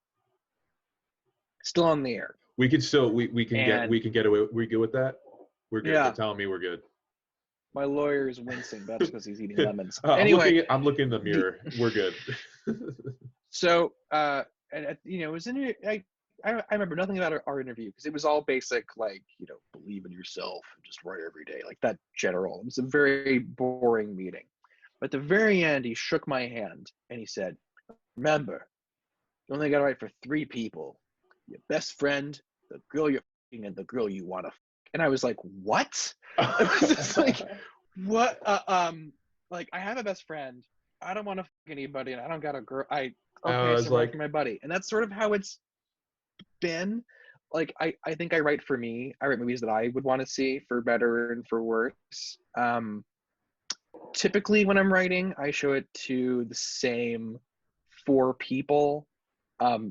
Still on the air. We could still we can get away. We good with that? We're good. Yeah. You're telling me we're good. My lawyer is wincing. That's because he's eating lemons. Anyway, I'm looking in the mirror. We're good. So, and it was in. I remember nothing about our interview because it was all basic, like, believe in yourself and just write every day, like that general. It was a very boring meeting. But at the very end, he shook my hand and he said, "Remember, you only got to write for 3 people: your best friend, the girl you're f***ing, and the girl you want to f***." And I was like, "What?" I was just like, "What?" Like, I have a best friend. I don't want to f*** anybody, and I don't got a girl. So I'm writing for my buddy, and that's sort of how it's been. Like, I think I write for me. I write movies that I would want to see, for better and for worse. Typically when I'm writing, I show it to the same 4 people.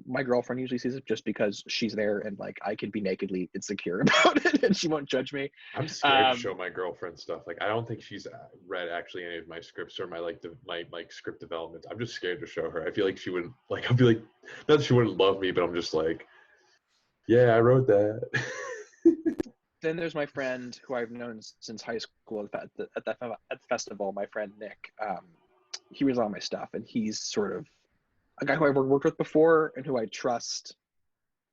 My girlfriend usually sees it just because she's there and, like, I can be nakedly insecure about it and she won't judge me. I'm scared to show my girlfriend stuff. Like, I don't think she's read actually any of my scripts or my script development. I'm just scared to show her. I feel like she wouldn't, like, I'll be like, not that she wouldn't love me, but I'm just like, yeah, I wrote that. Then there's my friend who I've known since high school at the festival, my friend Nick. He was on my stuff, and he's sort of a guy who I've worked with before and who I trust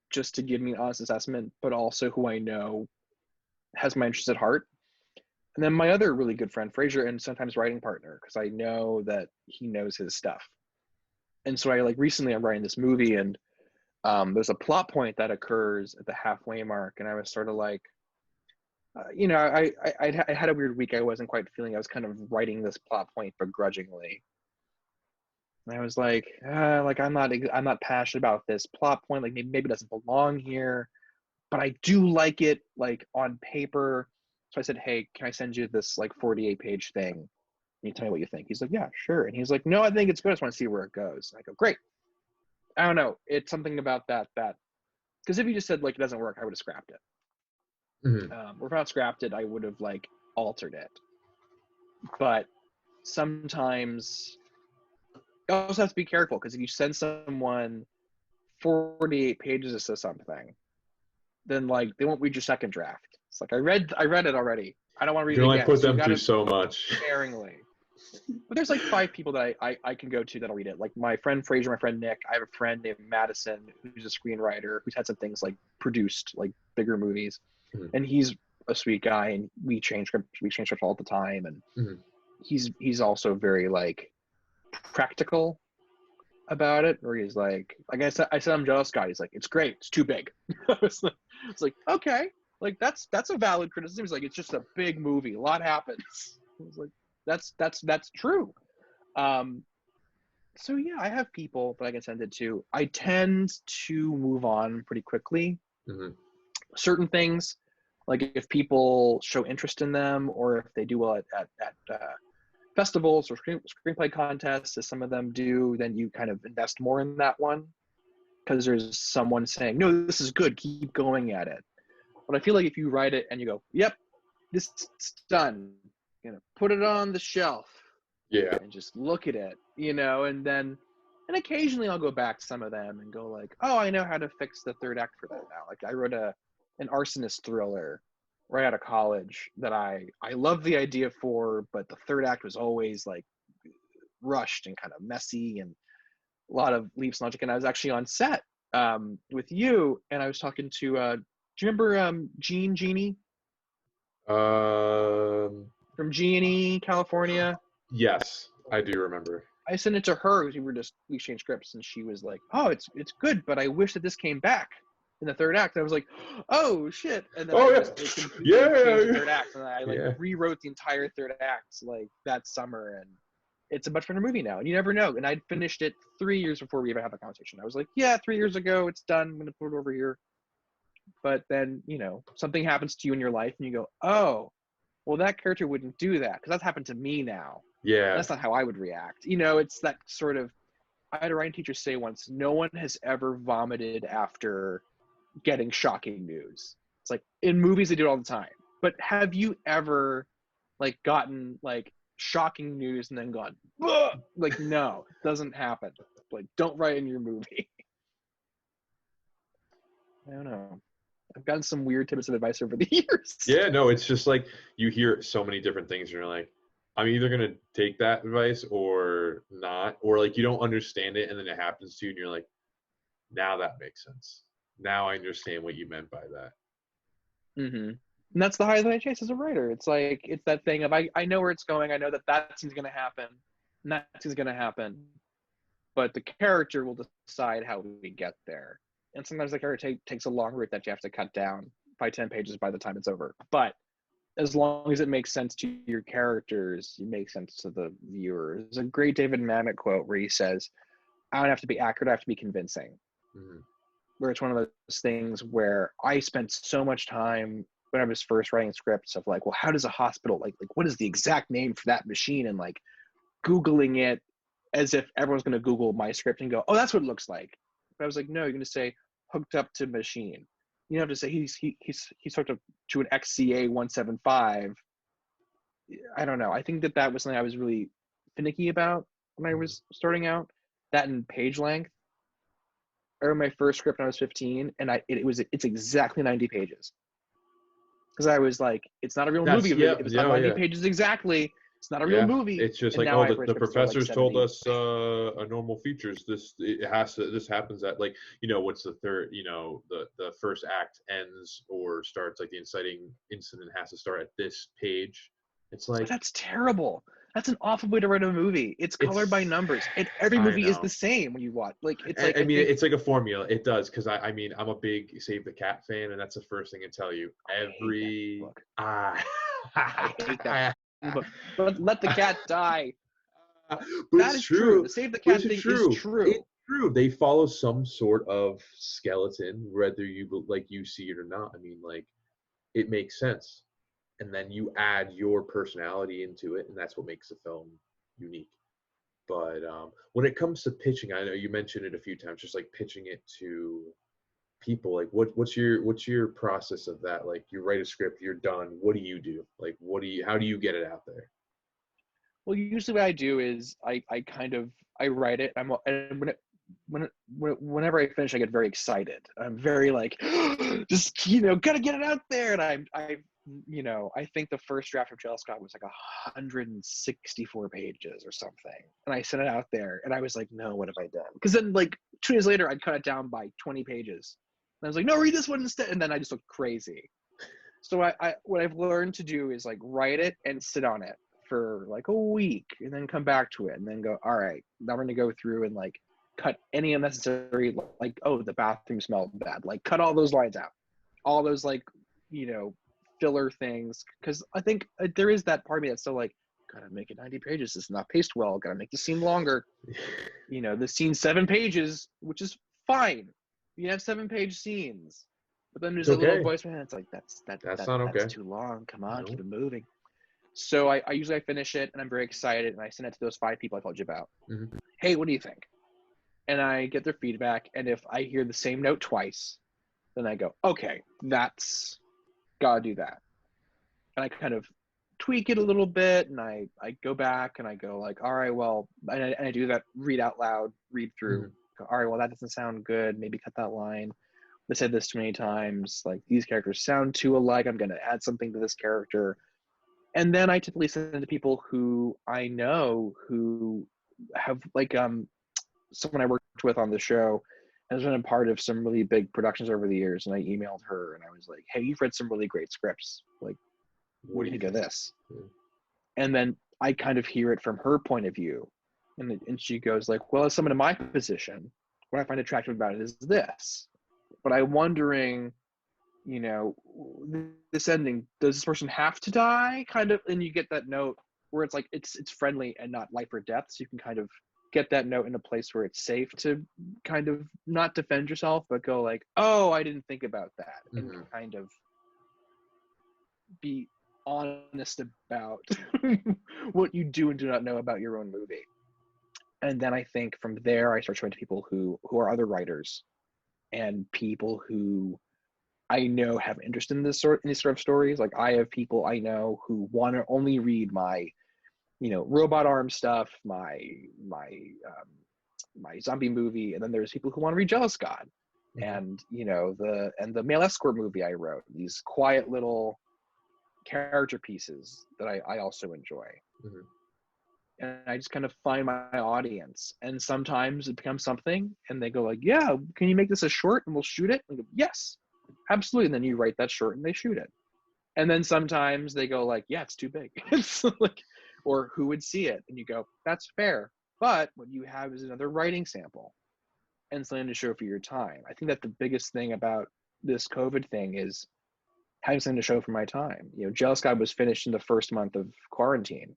just to give me an honest assessment, but also who I know has my interest at heart. And then my other really good friend, Fraser, and sometimes writing partner, because I know that he knows his stuff. And so recently I'm writing this movie, and there's a plot point that occurs at the halfway mark, and I was sort of like, I had a weird week. I wasn't quite feeling. I was kind of writing this plot point begrudgingly, and I was like, I'm not passionate about this plot point. Like, maybe it doesn't belong here, but I do like it, like, on paper. So I said, hey, can I send you this, like, 48-page thing? And you tell me what you think. He's like, yeah, sure. And he's like, no, I think it's good. I just want to see where it goes. And I go, great. I don't know. It's something about that because if you just said, like, it doesn't work, I would have scrapped it. Mm-hmm. Or if not scrapped it, I would have, like, altered it. But sometimes you also have to be careful, because if you send someone 48 pages of something, then, like, they won't read your second draft. It's like, I read it already. I don't want to read it again. You put them through so much. Sparingly. But there's, like, 5 people that I can go to that'll read it. Like, my friend Fraser, my friend Nick. I have a friend named Madison who's a screenwriter who's had some things, like, produced, like, bigger movies. Mm-hmm. And he's a sweet guy, and we change scripts all the time. And mm-hmm. he's also very, like, practical about it, where he's like I said I'm jealous, guy. He's like, it's great, it's too big. It's like, okay, like, that's a valid criticism. He's like, it's just a big movie, a lot happens. I was like, That's true. So yeah, I have people that I can send it to. I tend to move on pretty quickly. Mm-hmm. Certain things, like if people show interest in them, or if they do well at festivals or screenplay contests, as some of them do, then you kind of invest more in that one because there's someone saying, no, this is good, keep going at it. But I feel like if you write it and you go, yep, this is done, put it on the shelf, Yeah. and just look at it, and occasionally I'll go back to some of them and go like, oh, I know how to fix the third act for that now. Like I wrote an arsonist thriller right out of college that I love the idea for, but the third act was always like rushed and kind of messy and a lot of leaps in logic. And I was actually on set with you, and I was talking to do you remember Jeannie Um. from G&E California? Yes, I do remember. I sent it to her. We exchanged scripts, and she was like, "Oh, it's good, but I wish that this came back in the third act." And I was like, "Oh shit!" And then Oh, I yeah. just completely Yeah. changed the third act, and I Yeah. rewrote the entire third act like that summer, and it's a much better movie now. And you never know. And I'd finished it 3 years before we even had the conversation. I was like, "Yeah, 3 years ago, it's done. I'm gonna put it over here." But then something happens to you in your life, and you go, "Oh, well, that character wouldn't do that because that's happened to me now. Yeah. That's not how I would react." It's that sort of. I had a writing teacher say once, no one has ever vomited after getting shocking news. It's like in movies they do it all the time. But have you ever gotten shocking news and then gone, ugh! Like, no, doesn't happen. Like, don't write in your movie. I don't know. I've gotten some weird tidbits of advice over the years. Yeah, no, it's just like you hear so many different things and you're like, I'm either going to take that advice or not, or like you don't understand it and then it happens to you and you're like, now that makes sense. Now I understand what you meant by that. Mm-hmm. And that's the high that I chase as a writer. It's like, it's that thing of I know where it's going. I know that scene's going to happen. And that scene's going to happen. But the character will decide how we get there. And sometimes the character takes a long route that you have to cut down by 10 pages by the time it's over. But as long as it makes sense to your characters, it makes sense to the viewer. There's a great David Mamet quote where he says, I don't have to be accurate, I have to be convincing. Mm-hmm. Where it's one of those things where I spent so much time when I was first writing scripts of like, well, how does a hospital, like what is the exact name for that machine? And like Googling it as if everyone's going to Google my script and go, oh, that's what it looks like. But I was like, no, you're going to say hooked up to machine. You have to say he's hooked up to an XCA 175. I don't know. I think that was something I was really finicky about when I was starting out. That in page length. I wrote my first script when I was 15, and it's exactly 90 pages. Because I was like, it's not a real movie. If it's not 90 pages exactly, it's not a real movie. It's just like, the professors told us a normal features. This happens at like, what's the third, the first act ends or starts, like the inciting incident has to start at this page. It's like, that's terrible. That's an awful way to write a movie. It's colored by numbers. Every movie is the same when you watch. Like it's like it's like a formula. It does, because I'm a big Save the Cat fan, and that's the first thing I tell you. I hate that book. But let the cat die. But that is true. The Save the Cat thing is true. It's true. They follow some sort of skeleton, whether you see it or not. I mean, like, it makes sense. And then you add your personality into it, and that's what makes the film unique. But when it comes to pitching, I know you mentioned it a few times, just like pitching it to people. Like, what's your process of that? Like, you write a script, you're done. What do you do? Like, how do you get it out there? Well, usually what I do is I write it. Whenever I finish, I get very excited. I'm very like, just gotta get it out there. And I think the first draft of Jealous God was like 164 pages or something. And I sent it out there and I was like, no, what have I done? Because then like 2 days later, I'd cut it down by 20 pages. And I was like, no, read this one instead. And then I just looked crazy. So what I've learned to do is like write it and sit on it for like a week and then come back to it and then go, all right, now I'm going to go through and like cut any unnecessary, like, oh, the bathroom smelled bad. Like cut all those lines out. All those like, filler things, because I think there is that part of me that's still like, gotta make it 90 pages. It's not paced well. Gotta make the scene longer. You know, the scene's 7 pages, which is fine. You have 7-page scenes. But then there's It's a little okay. voice in my head. It's like, That's not okay. that's too long. Come on, No. keep it moving. So I usually finish it and I'm very excited and I send it to those 5 people I told you about. Mm-hmm. Hey, what do you think? And I get their feedback. And if I hear the same note twice, then I go, okay, that's gotta do that. And I kind of tweak it a little bit and I go back and I go like, all right, well, and I do that read out loud, read through. Mm-hmm. Go, all right, well, that doesn't sound good. Maybe cut that line. They said this too many times. Like, these characters sound too alike. I'm going to add something to this character. And then I typically send it to people who I know who have, like, someone I worked with on the show has been a part of some really big productions over the years. And I emailed her and I was like, hey, you've read some really great scripts. Like, what do you think of this? Yeah. And then I kind of hear it from her point of view. And she goes like, well, as someone in my position, what I find attractive about it is this. But I'm wondering, you know, this ending, does this person have to die? Kind of, and you get that note where it's like, it's friendly and not life or death. So you can kind of get that note in a place where it's safe to kind of not defend yourself, but go like, oh, I didn't think about that. Mm-hmm. And kind of be honest about what you do and do not know about your own movie. And then I think from there, I start showing to people who are other writers and people who I know have interest in these sort of stories. Like, I have people I know who want to only read my, you know, robot arm stuff, my zombie movie, and then there's people who want to read Jealous God, mm-hmm. and you know the male escort movie I wrote. These quiet little character pieces that I also enjoy. Mm-hmm. And I just kind of find my audience, and sometimes it becomes something and they go like, yeah, can you make this a short and we'll shoot it? And I go, yes, absolutely. And then you write that short and they shoot it. And then sometimes they go like, yeah, it's too big. It's like, or who would see it? And you go, that's fair. But what you have is another writing sample and something to show for your time. I think that the biggest thing about this COVID thing is having something to show for my time. You know, Jealous God was finished in the first month of quarantine.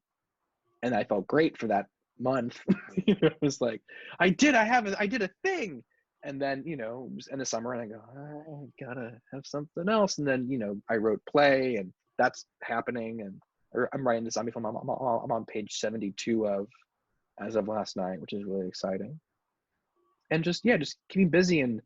And I felt great for that month. You know, it was like, I did a thing. And then, you know, it was end of summer and I go, I gotta have something else. And then, you know, I wrote Play and that's happening. And I'm writing the zombie film. I'm on page 72 of as of last night, which is really exciting. And just keeping busy. And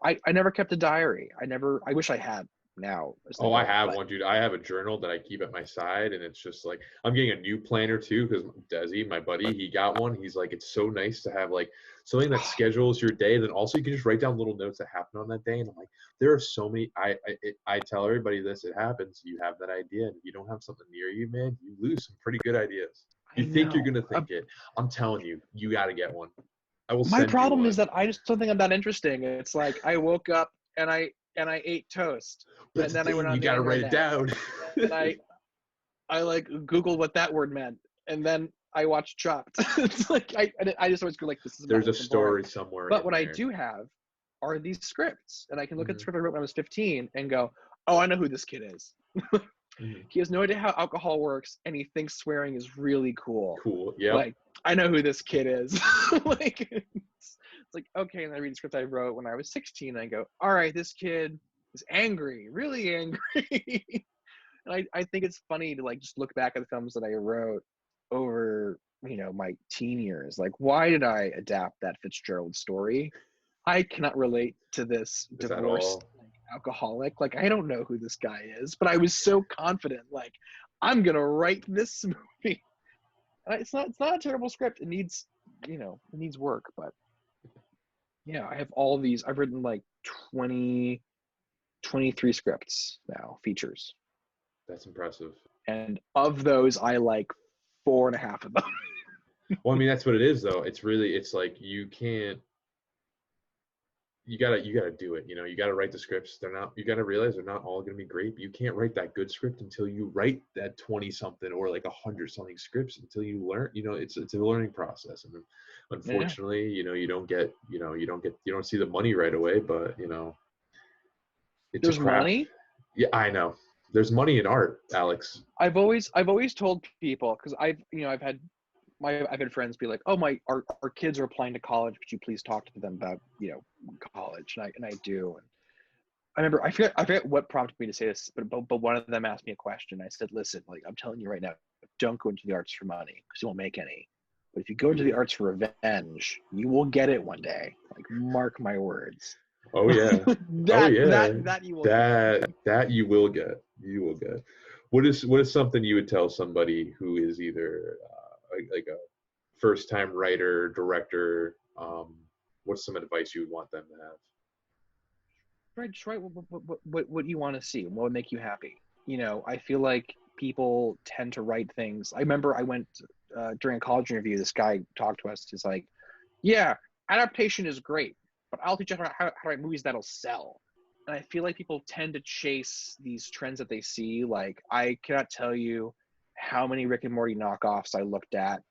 I never kept a diary. I wish I had. Now. Oh, I have one, dude. I have a journal that I keep at my side, and it's just like, I'm getting a new planner too, because Desi, my buddy, he got one. He's like, it's so nice to have like something that schedules your day. Then also you can just write down little notes that happen on that day. And I'm like, there are so many. I tell everybody this. It happens. You have that idea, and if you don't have something near you, man, you lose some pretty good ideas. You think you're gonna think it. I'm telling you, you got to get one. I will. My problem is that I just don't think I'm that interesting. It's like I woke up and I ate toast. And then I went on. You gotta write it down. And I like Googled what that word meant, and then I watched Chopped. It's like I just always go like, this is. There's a story somewhere. But what I do have are these scripts, and I can look at the script I wrote when I was 15 and go, oh, I know who this kid is. He has no idea how alcohol works, and he thinks swearing is really cool. Cool. Yeah. Like, I know who this kid is. Like. It's like, okay, and I read the script I wrote when I was 16, and I go, all right, this kid is angry, really angry. And I think it's funny to like just look back at the films that I wrote over, you know, my teen years. Like, why did I adapt that Fitzgerald story? I cannot relate to this divorced alcoholic. Like, I don't know who this guy is, but I was so confident, like, I'm gonna write this movie. And it's not a terrible script. It needs, you know, it needs work, but yeah, I have all these. I've written like 23 scripts now, features. That's impressive. And of those, I like 4.5 of them. Well, I mean, that's what it is, though. It's like you gotta do it. You know, you gotta write the scripts. You gotta realize they're not all gonna be great. But you can't write that good script until you write that 20-something or like 100-something scripts until you learn. You know, it's a learning process, and unfortunately, you know, you don't see the money right away. But you know, there's money. Yeah, I know. There's money in art, Alex. I've always told people, because I've had friends be like, oh, our kids are applying to college, would you please talk to them about college? And I do. And I remember, I forget what prompted me to say this, but one of them asked me a question. I said, listen, like, I'm telling you right now, don't go into the arts for money, because you won't make any. But if you go into the arts for revenge, you will get it one day. Like, mark my words. Oh yeah. that you will get. That you will get. You will get. What is something you would tell somebody who is either like a first time writer, director? What's some advice you would want them to have? Right, just write what you want to see, what would make you happy. I feel like people tend to write things. I remember I went during a college interview, this guy talked to us. He's like, yeah, adaptation is great, but I'll teach you how to write movies that'll sell. And I feel like people tend to chase these trends that they see. Like, I cannot tell you how many Rick and Morty knockoffs I looked at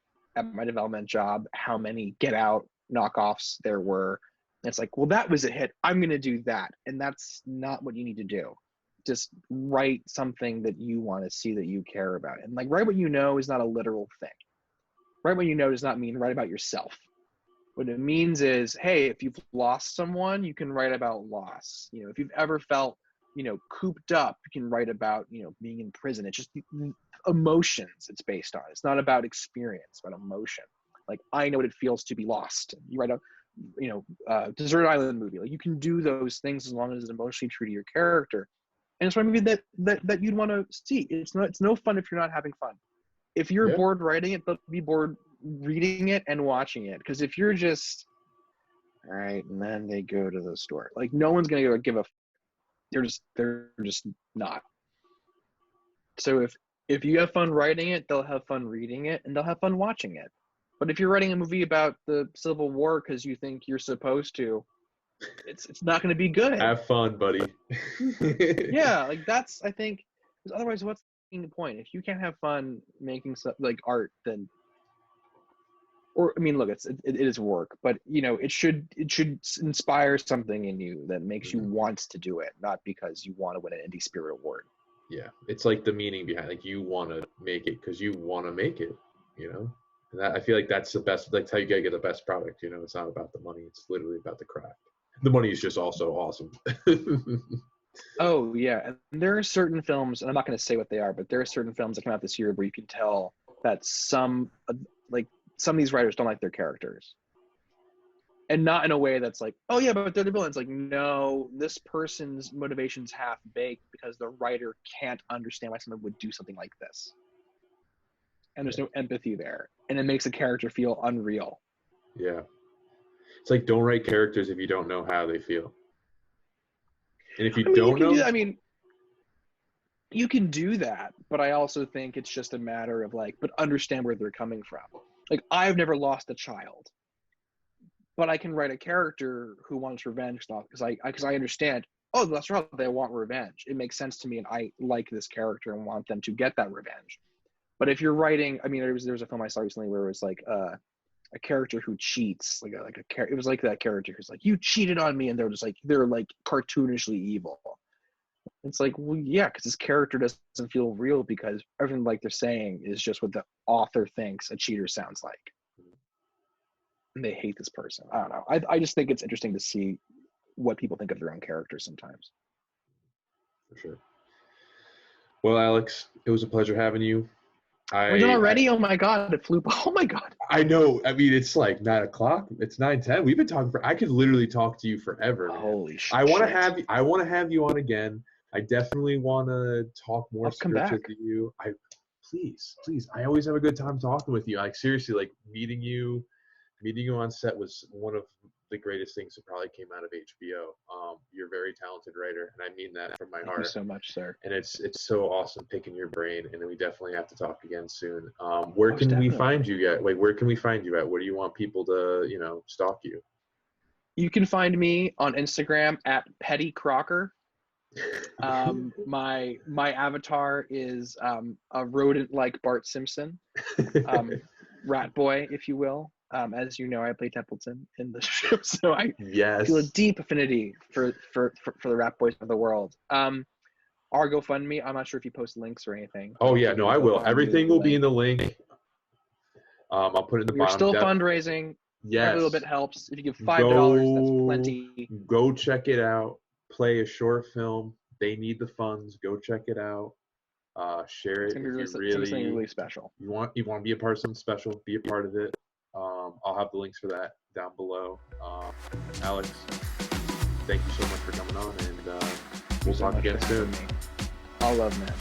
my development job, how many Get Out knockoffs there were. And it's like, well, that was a hit, I'm going to do that. And that's not what you need to do. Just write something that you want to see, that you care about. And like, write what you know is not a literal thing. Write what you know does not mean write about yourself. What it means is, hey, if you've lost someone, you can write about loss. If you've ever felt, cooped up, you can write about, being in prison. It's just emotions it's based on. It's not about experience, but emotion. Like, I know what it feels to be lost. You write a, Desert Island movie. Like, you can do those things as long as it's emotionally true to your character. And it's a movie that you'd want to see. It's no fun if you're not having fun. If you're bored writing it, but be bored reading it and watching it. Because if you're just, all right, and then they go to the store, like, no one's gonna go give a. They're just not. So if you have fun writing it, they'll have fun reading it, and they'll have fun watching it. But if you're writing a movie about the Civil War because you think you're supposed to, it's not going to be good. Have fun, buddy. Yeah, like, that's, I think, because otherwise, what's the point? If you can't have fun making stuff like art, then, or I mean, look, it is work, but it should inspire something in you that makes you want to do it, not because you want to win an Indie Spirit Award. Yeah, it's like the meaning behind, like, you want to make it because you want to make it. And I feel like that's the best. That's how you gotta get the best product. It's not about the money. It's literally about the craft. The money is just also awesome. Oh yeah, and there are certain films, and I'm not going to say what they are, but there are certain films that came out this year where you can tell that some of these writers don't like their characters, and not in a way that's like, oh yeah, but they're the villains. Like, no, this person's motivation's half baked because the writer can't understand why someone would do something like this, and there's no empathy there, and it makes a character feel unreal. Yeah, it's like, don't write characters if you don't know how they feel. And if you don't know, I mean, you can do that, but I also think it's just a matter of like, but understand where they're coming from. Like, I've never lost a child, but I can write a character who wants revenge because I understand. Oh, that's right. They want revenge. It makes sense to me, and I like this character and want them to get that revenge. But if you're writing, I mean, there was a film I saw recently where it was like a character who cheats, it was like that character who's like, you cheated on me, and they're cartoonishly evil. It's like, well, yeah, because this character doesn't feel real because everything like they're saying is just what the author thinks a cheater sounds like, and they hate this person. I don't know. I just think it's interesting to see what people think of their own characters sometimes. For sure. Well, Alex, it was a pleasure having you. We're done already? Oh my God, it flew by. Oh my God. I know. I mean, it's like 9:00. It's 9:10. We've been talking I could literally talk to you forever. Man. Holy shit. I want to have you on again. I definitely want to talk more scripts with you. Please. I always have a good time talking with you. Like, seriously, like, meeting you on set was one of the greatest things that probably came out of HBO. You're a very talented writer, and I mean that from my heart. Thank you so much, sir. And it's so awesome picking your brain, and we definitely have to talk again soon. Where can we find you at? Wait, where can we find you at? Where do you want people to, stalk you? You can find me on Instagram at Petty Crocker. My avatar is a rodent like Bart Simpson, rat boy, if you will. As you know, I play Templeton in the show, so I feel a deep affinity for the rat boys of the world. our GoFundMe. I'm not sure if you post links or anything. Oh yeah, no, I will. GoFundMe Everything will be in link. the link. I'll put it in the We're bottom. still fundraising. Yes. Every little bit helps. If you give $5, that's Go, plenty. go check it out. Play a short film. They need the funds. Go check it out. Share It's it gonna be if you really, it's gonna be something really really special. you want to be a part of something special. Be a part of it. I'll have the links for that down below. Alex, thank you so much for coming on, and we'll talk again soon. All love, man.